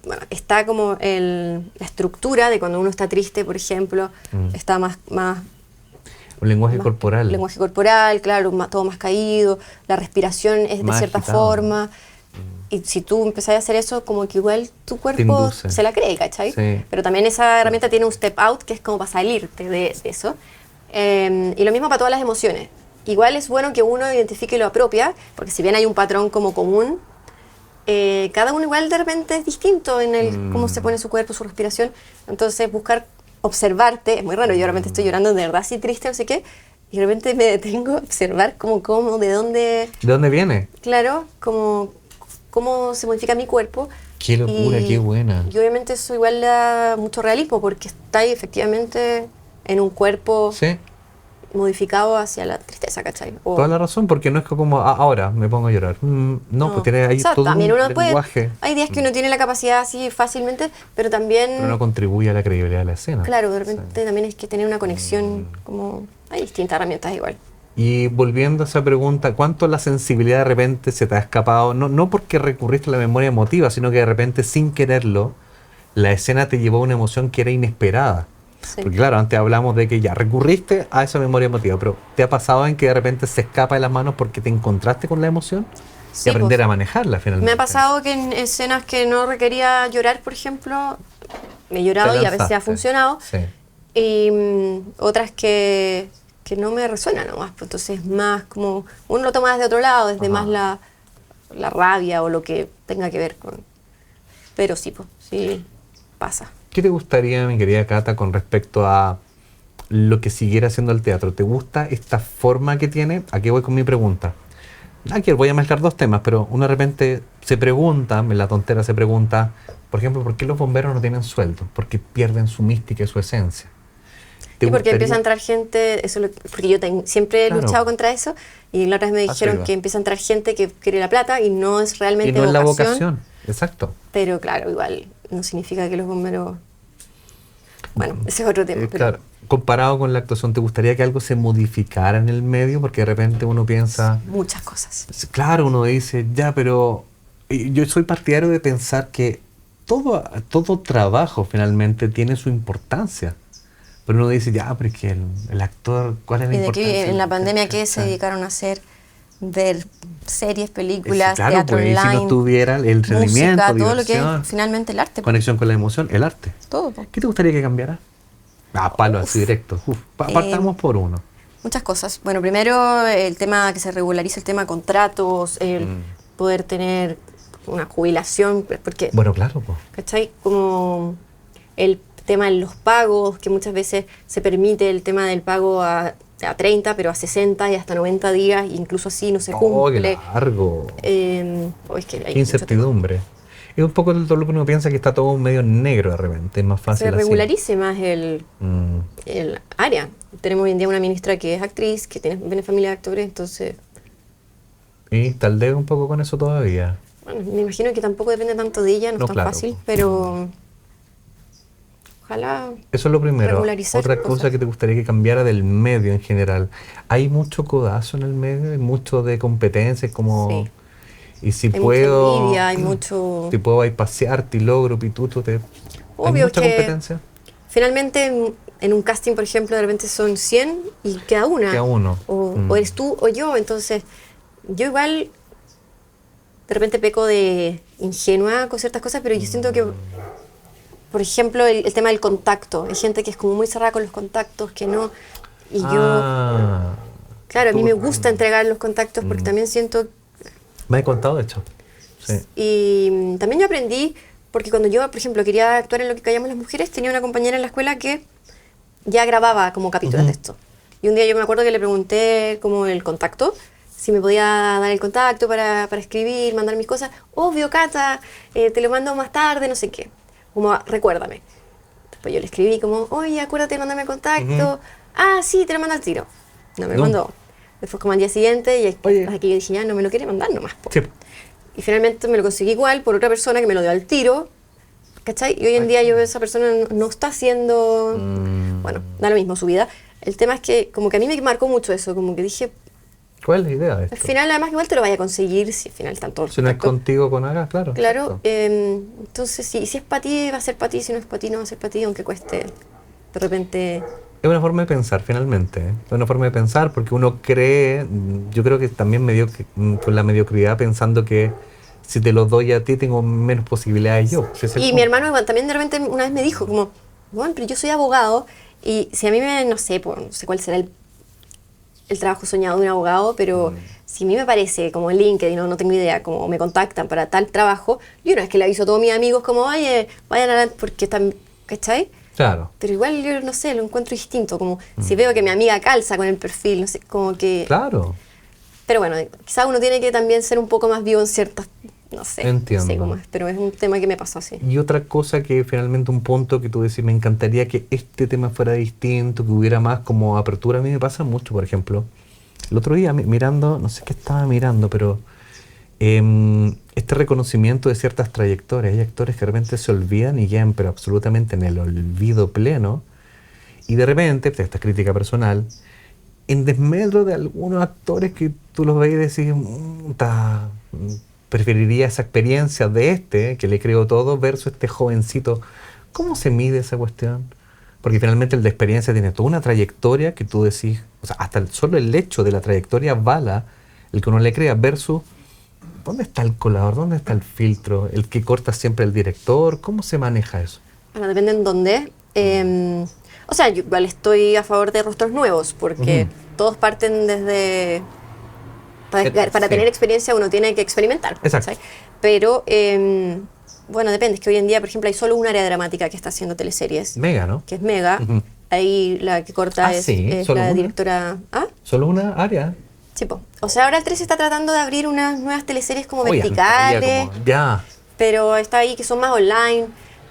bueno, está como la estructura de cuando uno está triste, por ejemplo, está más Un lenguaje más- corporal. lenguaje corporal, claro, todo más caído, la respiración es de Más cierta agitado. forma. Y si tú empezás a hacer eso, como que igual tu cuerpo induce. se la cree, ¿cachai? Sí. Pero también esa herramienta tiene un step out, que es como para salirte de eso. Y lo mismo para todas las emociones. Igual es bueno que uno identifique lo propia, porque si bien hay un patrón como común, cada uno igual de repente es distinto en el cómo se pone su cuerpo, su respiración. Entonces buscar observarte, es muy raro, yo de repente estoy llorando de verdad así triste, no sé qué, y de repente me detengo a observar cómo, de dónde, ¿De dónde viene? claro, cómo se modifica mi cuerpo. Qué locura, qué buena. Y obviamente eso igual le da mucho realismo, porque está ahí efectivamente en un cuerpo Sí, modificado hacia la tristeza, ¿cachai? O- toda la razón, porque no es como, ahora me pongo a llorar. No, pues tiene ahí o sea, todo también un uno puede, lenguaje. hay días que uno tiene la capacidad así fácilmente, pero también, Pero no contribuye a la credibilidad de la escena. claro, de repente también hay que tener una conexión, como hay distintas herramientas igual. Y volviendo a esa pregunta, ¿cuánto la sensibilidad de repente se te ha escapado? No porque recurriste a la memoria emotiva, sino que de repente sin quererlo, la escena te llevó a una emoción que era inesperada. Sí. Porque claro, antes hablamos de que ya recurriste a esa memoria emotiva, pero ¿te ha pasado en que de repente se escapa de las manos porque te encontraste con la emoción? Sí, y aprender pues. a manejarla finalmente. Me ha pasado que en escenas que no requería llorar, por ejemplo, me he llorado Te y a veces ha lanzaste. funcionado. Sí. Y otras que no me resuenan nomás. Pues entonces más como, uno lo toma desde otro lado, desde Ajá. más la rabia o lo que tenga que ver con... Pero sí, pues, sí pasa. ¿Qué te gustaría, mi querida Cata, con respecto a lo que siguiera haciendo el teatro? ¿Te gusta esta forma que tiene? Aquí voy con mi pregunta. Aquí voy a mezclar dos temas, pero uno de repente se pregunta, en la tontera se pregunta, por ejemplo, ¿por qué los bomberos no tienen sueldo? Porque pierden su mística y su esencia. ¿Te Y porque gustaría- empieza a entrar gente, porque yo siempre he Claro. luchado contra eso, y la otra vez me Eso dijeron iba. que empieza a entrar gente que quiere la plata y no es realmente Y no es la vocación. vocación, exacto. Pero claro, igual no significa que los bomberos... Bueno, ese es otro tema. pero Claro, comparado con la actuación, ¿te gustaría que algo se modificara en el medio? Porque de repente uno piensa... muchas cosas. Claro, uno dice, ya, pero yo soy partidario de pensar que todo trabajo finalmente tiene su importancia. Pero uno dice, ya, pero es que el actor, ¿cuál es la Y de importancia? que en la pandemia, ¿qué se Ah. dedicaron a hacer? Ver series, películas, Claro, teatro pues, online, si no tuviera el rendimiento, música, todo lo que diversión, es finalmente el arte. conexión con la emoción, el arte. Todo. po. ¿Qué te gustaría que cambiara? Palo así directo. Partamos por uno. Muchas cosas. Bueno, primero el tema que se regularice el tema de contratos, el poder tener una jubilación, porque, Bueno, claro, pues. ¿cachai? Como el tema de los pagos, que muchas veces se permite el tema del pago a 30, pero a 60 y hasta 90 días, incluso así no se Oh, cumple. qué largo. Es que hay Qué mucho incertidumbre. Es un poco todo lo que uno piensa que está todo medio negro de repente. Es más tema. fácil Se así. regularice más el Mm. área. Tenemos hoy en día una ministra que es actriz, que viene familia de actores, entonces, Y tal vez un poco con eso todavía. bueno, me imagino que tampoco depende tanto de ella, no, No, es tan claro, fácil, po. pero ojalá. Eso es lo primero. Regularizar Otra cosas. cosa que te gustaría que cambiara del medio en general. Hay mucho codazo en el medio, hay mucho de competencias como... Sí. Y si Hay puedo... mucha envidia, hay mucho... Si puedo pasearte y logro, pituto, ¿hay Obvio mucha que competencia? finalmente en un casting, por ejemplo, de repente son 100 y queda una. Queda uno. O eres tú o yo. Entonces, yo igual de repente peco de ingenua con ciertas cosas, pero yo siento que, por ejemplo, el tema del contacto. Hay gente que es como muy cerrada con los contactos, que no. Y yo, claro, a mí me gusta entregar los contactos porque también siento... Me he contado, de hecho. Sí. Y también yo aprendí, porque cuando yo, por ejemplo, quería actuar en Lo que callamos las mujeres, tenía una compañera en la escuela que ya grababa como capítulos de esto. Y un día yo me acuerdo que le pregunté como el contacto, si me podía dar el contacto para escribir, mandar mis cosas. Obvio, Cata, te lo mando más tarde, no sé qué. Como, recuérdame. Después yo le escribí como, oye, acuérdate de mandarme el contacto. Ah, sí, te lo mando al tiro. No me mandó. Después como al día siguiente, y aquí yo dije, ya no me lo quiere mandar nomás. Po. Sí. Y finalmente me lo conseguí igual por otra persona que me lo dio al tiro. ¿Cachai? Y hoy en día yo veo esa persona no está haciendo... Bueno, da lo mismo su vida. El tema es que como que a mí me marcó mucho eso, como que dije... ¿Cuál es la idea de esto? Al final, además, igual te lo vaya a conseguir si al final están todos los Si no es contactos. contigo con Aga, claro. Claro, exacto. entonces si es para ti, va a ser para ti, si no es para ti, no va a ser para ti, aunque cueste de repente... Es una forma de pensar, finalmente. Es una forma de pensar porque uno cree, yo creo que también con la mediocridad pensando que si te lo doy a ti tengo menos posibilidades yo. Ese es el Y punto. mi hermano igual también de repente una vez me dijo como, bueno, pero yo soy abogado y si a mí no sé, pues, no sé cuál será el trabajo soñado de un abogado, pero si a mí me parece como en LinkedIn, no tengo idea, como me contactan para tal trabajo, yo no es que le aviso a todos mis amigos como, oye, vayan a porque están, ¿cachai? Claro. Pero igual yo, no sé, lo encuentro distinto, como si veo que mi amiga calza con el perfil, no sé, como que... Claro. Pero bueno, quizás uno tiene que también ser un poco más vivo en ciertas, no sé, Entiendo. no sé cómo es, pero es un tema que me pasó así. Y otra cosa que finalmente un punto que tú decís, me encantaría que este tema fuera distinto, que hubiera más como apertura. A mí me pasa mucho, por ejemplo, el otro día mirando, no sé qué estaba mirando, pero este reconocimiento de ciertas trayectorias. Hay actores que de repente se olvidan y quedan pero absolutamente en el olvido pleno. Y de repente, esta crítica personal, en desmedro de algunos actores que tú los ves y decís, preferiría esa experiencia de que le creo todo, versus este jovencito. ¿Cómo se mide esa cuestión? Porque finalmente el de experiencia tiene toda una trayectoria que tú decís, o sea, hasta solo el hecho de la trayectoria vala el que uno le crea, versus ¿dónde está el colador? ¿Dónde está el filtro? ¿El que corta siempre el director? ¿Cómo se maneja eso? Bueno, depende en dónde. O sea, yo igual estoy a favor de rostros nuevos, porque todos parten desde... Para Sí. tener experiencia uno tiene que experimentar. Exacto. ¿sabes? Pero, bueno, depende. Es que hoy en día, por ejemplo, hay solo un área dramática que está haciendo teleseries, Mega, ¿no? que es Mega. Ujú. Ahí la que corta es ¿solo la una? directora... ¿Ah? Solo una área. Sí, po. O sea, ahora el 13 está tratando de abrir unas nuevas teleseries como Oye, verticales, ya. pero está ahí que son más online.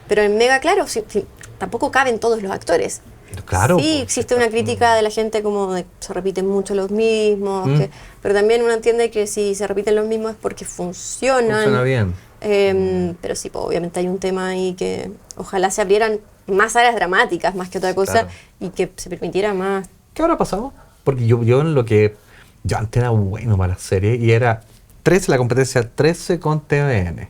Pero en Mega, claro, tampoco caben todos los actores. Claro. Sí, pues, existe una crítica de la gente como de que se repiten mucho los mismos, pero también uno entiende que si se repiten los mismos es porque funcionan. Funciona bien. Pero sí, pues, obviamente hay un tema ahí que ojalá se abrieran más áreas dramáticas más que otra cosa, Claro. y que se permitiera más. ¿Qué habrá pasado? Porque yo en lo que... Yo antes era bueno para las series y era 13, la competencia 13 con TVN.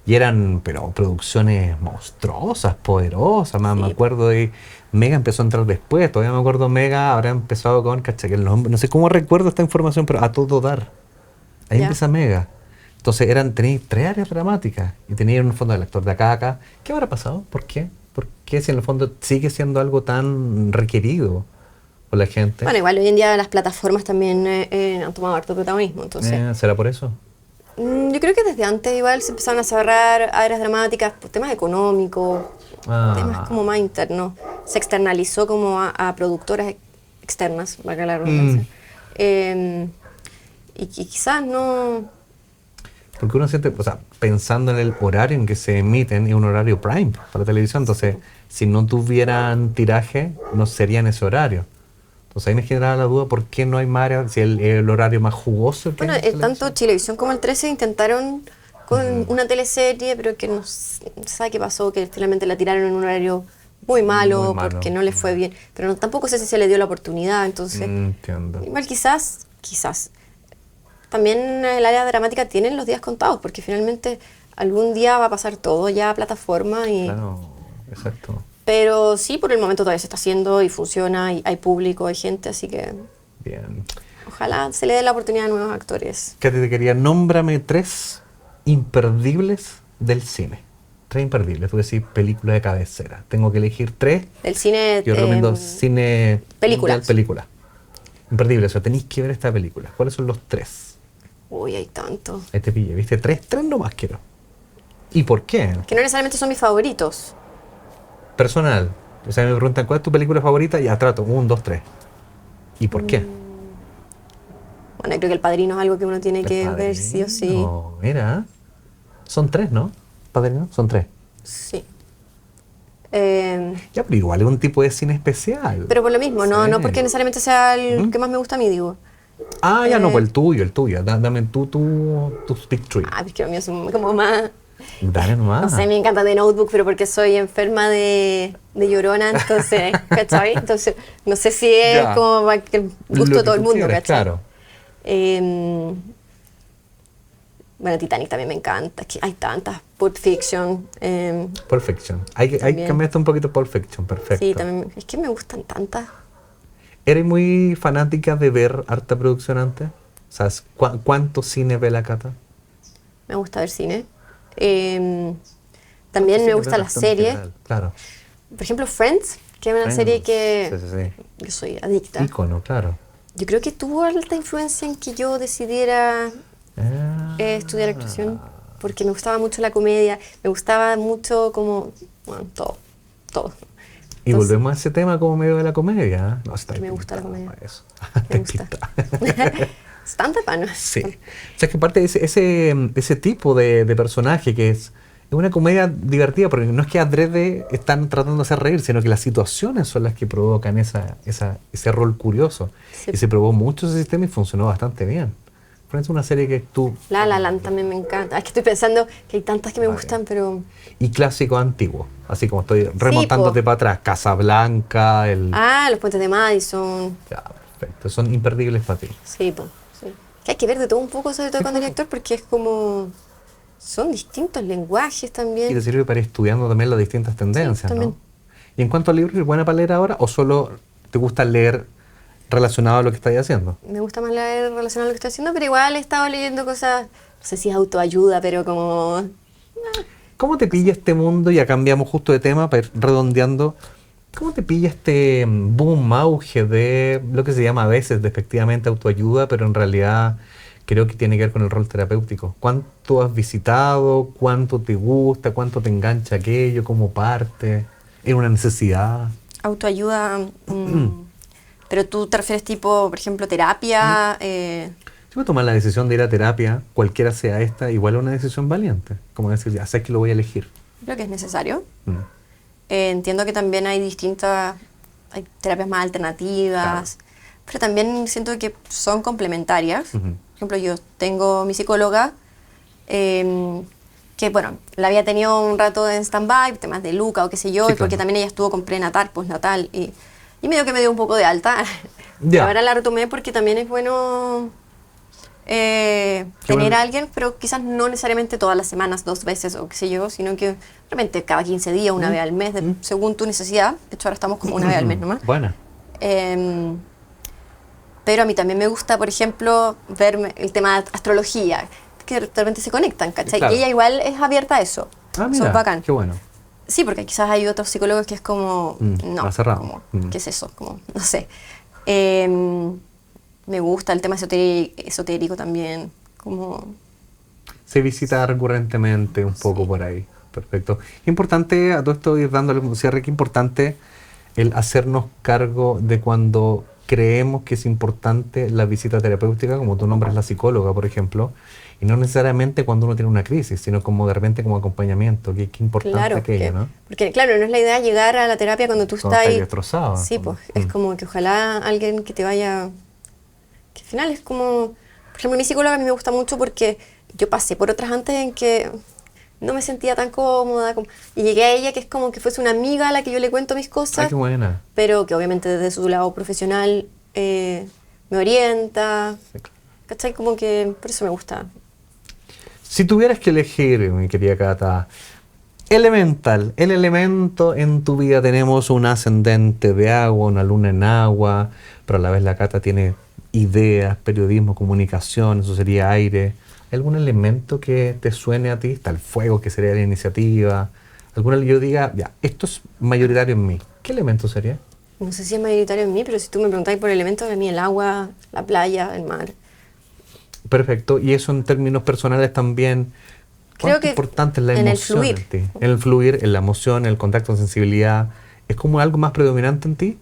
Y eran, pero producciones monstruosas, poderosas. Más me acuerdo de... Mega empezó a entrar después. Todavía me acuerdo Mega habrá empezado con... ¿cachai? Que el nombre, no sé cómo recuerdo esta información, pero A Todo Dar. Ahí Ya. empieza Mega. Entonces tenéis 3 áreas dramáticas. Y teníais en el fondo el actor de acá. ¿Qué habrá pasado? ¿Por qué? ¿Por qué si en el fondo sigue siendo algo tan requerido por la gente? Bueno, igual hoy en día las plataformas también han tomado harto protagonismo, entonces... ¿Será por eso? Yo creo que desde antes igual se empezaron a cerrar áreas dramáticas por temas económicos, temas como más internos. Se externalizó como a productoras externas, valga la redundancia. Y quizás no... Porque uno siente, o sea, pensando en el horario en que se emiten, es un horario prime para televisión, entonces si no tuvieran tiraje, no sería en ese horario. Entonces ahí me generaba la duda por qué no hay más áreas, si el horario más jugoso que Bueno, hay en tanto televisión. Chilevisión como el 13 intentaron con una teleserie, pero que no se sabe qué pasó, que finalmente la tiraron en un horario muy malo, Muy malo. porque no le fue bien, pero tampoco sé si se le dio la oportunidad, entonces Entiendo. igual quizás también el área dramática tienen los días contados, porque finalmente algún día va a pasar todo ya a plataforma, Claro, exacto. pero sí, por el momento todavía se está haciendo y funciona, y hay público, hay gente, así que Bien. ojalá se le dé la oportunidad a nuevos actores. Katy, te quería, nómbrame 3 imperdibles del cine. 3 imperdibles. Tú decís película de cabecera. Tengo que elegir 3. Del cine... Yo recomiendo cine... películas. mundial, película. Imperdible. O sea, tenéis que ver esta película. ¿Cuáles son los 3? Uy, hay tanto. Ahí te pillé, ¿viste? 3 nomás quiero. ¿Y por qué? Que no necesariamente son mis favoritos. Personal. O sea, me preguntan, ¿cuál es tu película favorita? Ya trato. 1, 2, 3. ¿Y por qué? Bueno, creo que El Padrino es algo que uno tiene El que ver sí o sí. Padrino. Mira. Son 3, ¿no? Padrino, son 3. Sí. Ya, pero igual es un tipo de cine especial. Pero por lo mismo, no, Sí. no porque necesariamente sea el que más me gusta a mí, digo. Ah, ya no, pues el tuyo. Dame tus big three. Ah, es que los míos son como más... Dale nomás. No sé, me encanta The Notebook, pero porque soy enferma de llorona, entonces, ¿cachai? Entonces, no sé si es Ya. como para que el gusto Lo de todo que el tú mundo, quieras, ¿cachai? claro. Bueno, Titanic también me encanta, que hay tantas. Pulp Fiction. Pulp Fiction. Hay que También. cambiar un poquito Pulp Fiction, perfecto. Sí, también. Es que me gustan tantas. ¿Eres muy fanática de ver harta producción antes? ¿Sabes cuánto cine ve la Cata? Me gusta ver cine. También me gusta las series. Claro. Por ejemplo, Friends, que es una Friends. serie que Sí. yo soy adicta. Ícono, claro. Yo creo que tuvo alta influencia en que yo decidiera Ah. estudiar actuación, porque me gustaba mucho la comedia, me gustaba mucho como, bueno, todo. Y Entonces, volvemos a ese tema como medio de la comedia. No, está Que me gusta la pintado comedia. para eso. Me Está gusta. pintado. Es tanta pana. Sí. O sea, que aparte de ese tipo de personaje que es una comedia divertida, porque no es que adrede están tratando de hacer reír, sino que las situaciones son las que provocan ese rol curioso. Sí. Y se probó mucho ese sistema y funcionó bastante bien. Friends es una serie que tú... La La Land también me encanta. Es que estoy pensando que hay tantas que me Vale. gustan, pero... Y clásicos antiguos, así como estoy remontándote po. para atrás. Casablanca, Los Puentes de Madison. Ya, perfecto. Son imperdibles para ti. Sí, pues. Sí. Que hay que ver de todo un poco, sobre todo cuando eres actor, porque es como... Son distintos lenguajes Y también. te sirve para ir estudiando también las distintas tendencias, también. ¿no? Y en cuanto a libros, ¿es buena para leer ahora o solo te gusta leer relacionado a lo que estás haciendo? Me gusta más leer relacionado a lo que estoy haciendo, pero igual he estado leyendo cosas, no sé si es autoayuda, pero como... ¿Cómo te pilla este mundo? Ya cambiamos justo de tema para ir redondeando. ¿Cómo te pilla este boom, auge de lo que se llama a veces despectivamente autoayuda, pero en realidad creo que tiene que ver con el rol terapéutico? ¿Cuánto has visitado? ¿Cuánto te gusta? ¿Cuánto te engancha aquello? ¿Cómo parte? ¿Es una necesidad? Autoayuda, pero tú te refieres tipo, por ejemplo, terapia. Si voy a tomar la decisión de ir a terapia, cualquiera sea esta, igual es una decisión valiente. Como decir, ya sé que lo voy a elegir. Creo que es necesario. Mm. Entiendo que también hay hay terapias más alternativas, pero también siento que son complementarias. Ujú. Por ejemplo, yo tengo mi psicóloga, que bueno, la había tenido un rato en stand-by, temas de Luca o qué sé yo, Sí, y porque claro. también ella estuvo con prenatal, postnatal, y medio que me dio un poco de alta. Y Ya. ahora la retomé porque también es bueno tener bueno. a alguien, pero quizás no necesariamente todas las semanas, 2 veces o qué sé yo, sino que realmente cada 15 días, una vez al mes, según tu necesidad. De hecho, ahora estamos como una vez al mes nomás. Buena. Pero a mí también me gusta, por ejemplo, ver el tema de astrología, que de repente se conectan, ¿cachai? Claro. Y ella igual es abierta a eso. Ah, Eso mira, es bacán. qué bueno. Sí, porque quizás hay otros psicólogos que es como, no, más cerrado. como, Mm. ¿qué es eso? Como, no sé. Me gusta el tema esotérico también, como... Se visita recurrentemente un poco por ahí. Perfecto. Importante, a todo esto ir dándole un cierre, que importante el hacernos cargo de cuando creemos que es importante la visita terapéutica, como tú nombras la psicóloga, por ejemplo, y no necesariamente cuando uno tiene una crisis, sino como de repente como acompañamiento, que importante Claro, aquello, ¿no? porque claro, no es la idea llegar a la terapia cuando tú Cuando estás estás ahí. destrozado. Sí, pues es como que ojalá alguien que te vaya, que al final es como, por ejemplo, mi psicóloga a mí me gusta mucho porque yo pasé por otras antes en que no me sentía tan cómoda. Y llegué a ella que es como que fuese una amiga a la que yo le cuento mis cosas. Ay, qué buena. Pero que obviamente desde su lado profesional me orienta. Sí. ¿Cachai? Como que por eso me gusta. Si tuvieras que elegir, mi querida Cata, elemental, el elemento en tu vida, tenemos un ascendente de agua, una luna en agua, pero a la vez la Cata tiene ideas, periodismo, comunicación, eso sería aire. ¿Hay algún elemento que te suene a ti? Está el fuego, que sería la iniciativa. ¿Alguna que yo diga, ya, esto es mayoritario en mí? ¿Qué elemento sería? No sé si es mayoritario en mí, pero si tú me preguntáis por elementos, a mí el agua, la playa, el mar. Perfecto. Y eso en términos personales también. Creo ¿Cuánto que importante es la en el emoción fluir. en ti? En el fluir, en la emoción, en el contacto, en sensibilidad. ¿Es como algo más predominante en ti?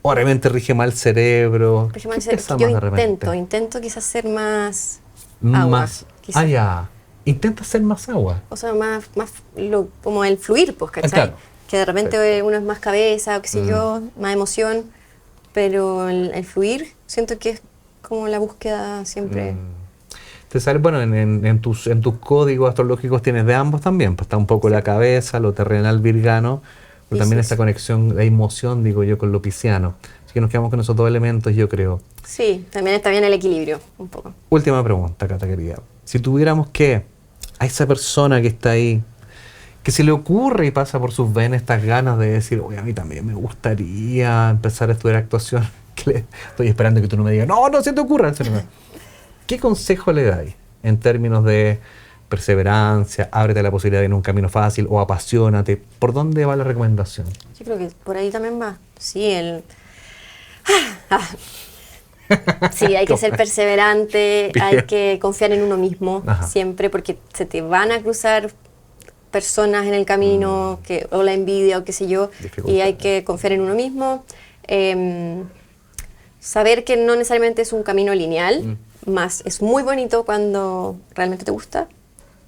¿O realmente rige más el cerebro? Por ejemplo, ¿Qué pesa yo más de repente? intento quizás ser más agua. Más. Quizás. Ah, ya. Intenta ser más agua. O sea, como el fluir, pues, ¿cachai? Claro. Que de repente uno es más cabeza, o qué sé yo, más emoción, pero el fluir siento que es como la búsqueda siempre. Te sale, bueno, en tus códigos astrológicos tienes de ambos también, pues está un poco la cabeza, lo terrenal virgano, pero también esta conexión de emoción, digo yo, con lo pisciano. Así que nos quedamos con esos dos elementos, yo creo. Sí, también está bien el equilibrio, un poco. Última pregunta, Cata querida. Si tuviéramos que, a esa persona que está ahí, que se le ocurre y pasa por sus venas estas ganas de decir, oye, a mí también me gustaría empezar a estudiar actuación, estoy esperando que tú no me digas, no se te ocurra. ¿Qué consejo le dais en términos de perseverancia, ábrete a la posibilidad de ir en un camino fácil o apasionate? ¿Por dónde va la recomendación? Yo creo que por ahí también va. Sí, sí, hay que ser perseverante, hay que confiar en uno mismo siempre, porque se te van a cruzar personas en el camino, o la envidia o qué sé yo, y hay que confiar en uno mismo. Saber que no necesariamente es un camino lineal, más es muy bonito cuando realmente te gusta.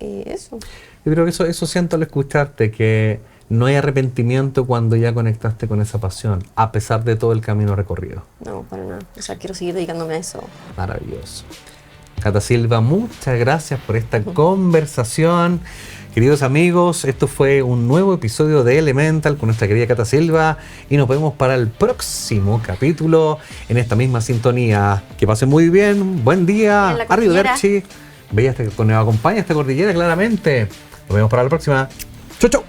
Eso. Yo creo que eso siento al escucharte, que no hay arrepentimiento cuando ya conectaste con esa pasión, a pesar de todo el camino recorrido. No, para nada. O sea, quiero seguir dedicándome a eso. Maravilloso. Cata Silva, muchas gracias por esta conversación. Queridos amigos, esto fue un nuevo episodio de Elemental con nuestra querida Cata Silva y nos vemos para el próximo capítulo en esta misma sintonía. Que pasen muy bien, buen día, arrivederci. Veía que nos acompaña esta cordillera claramente. Nos vemos para la próxima. Chau, chau.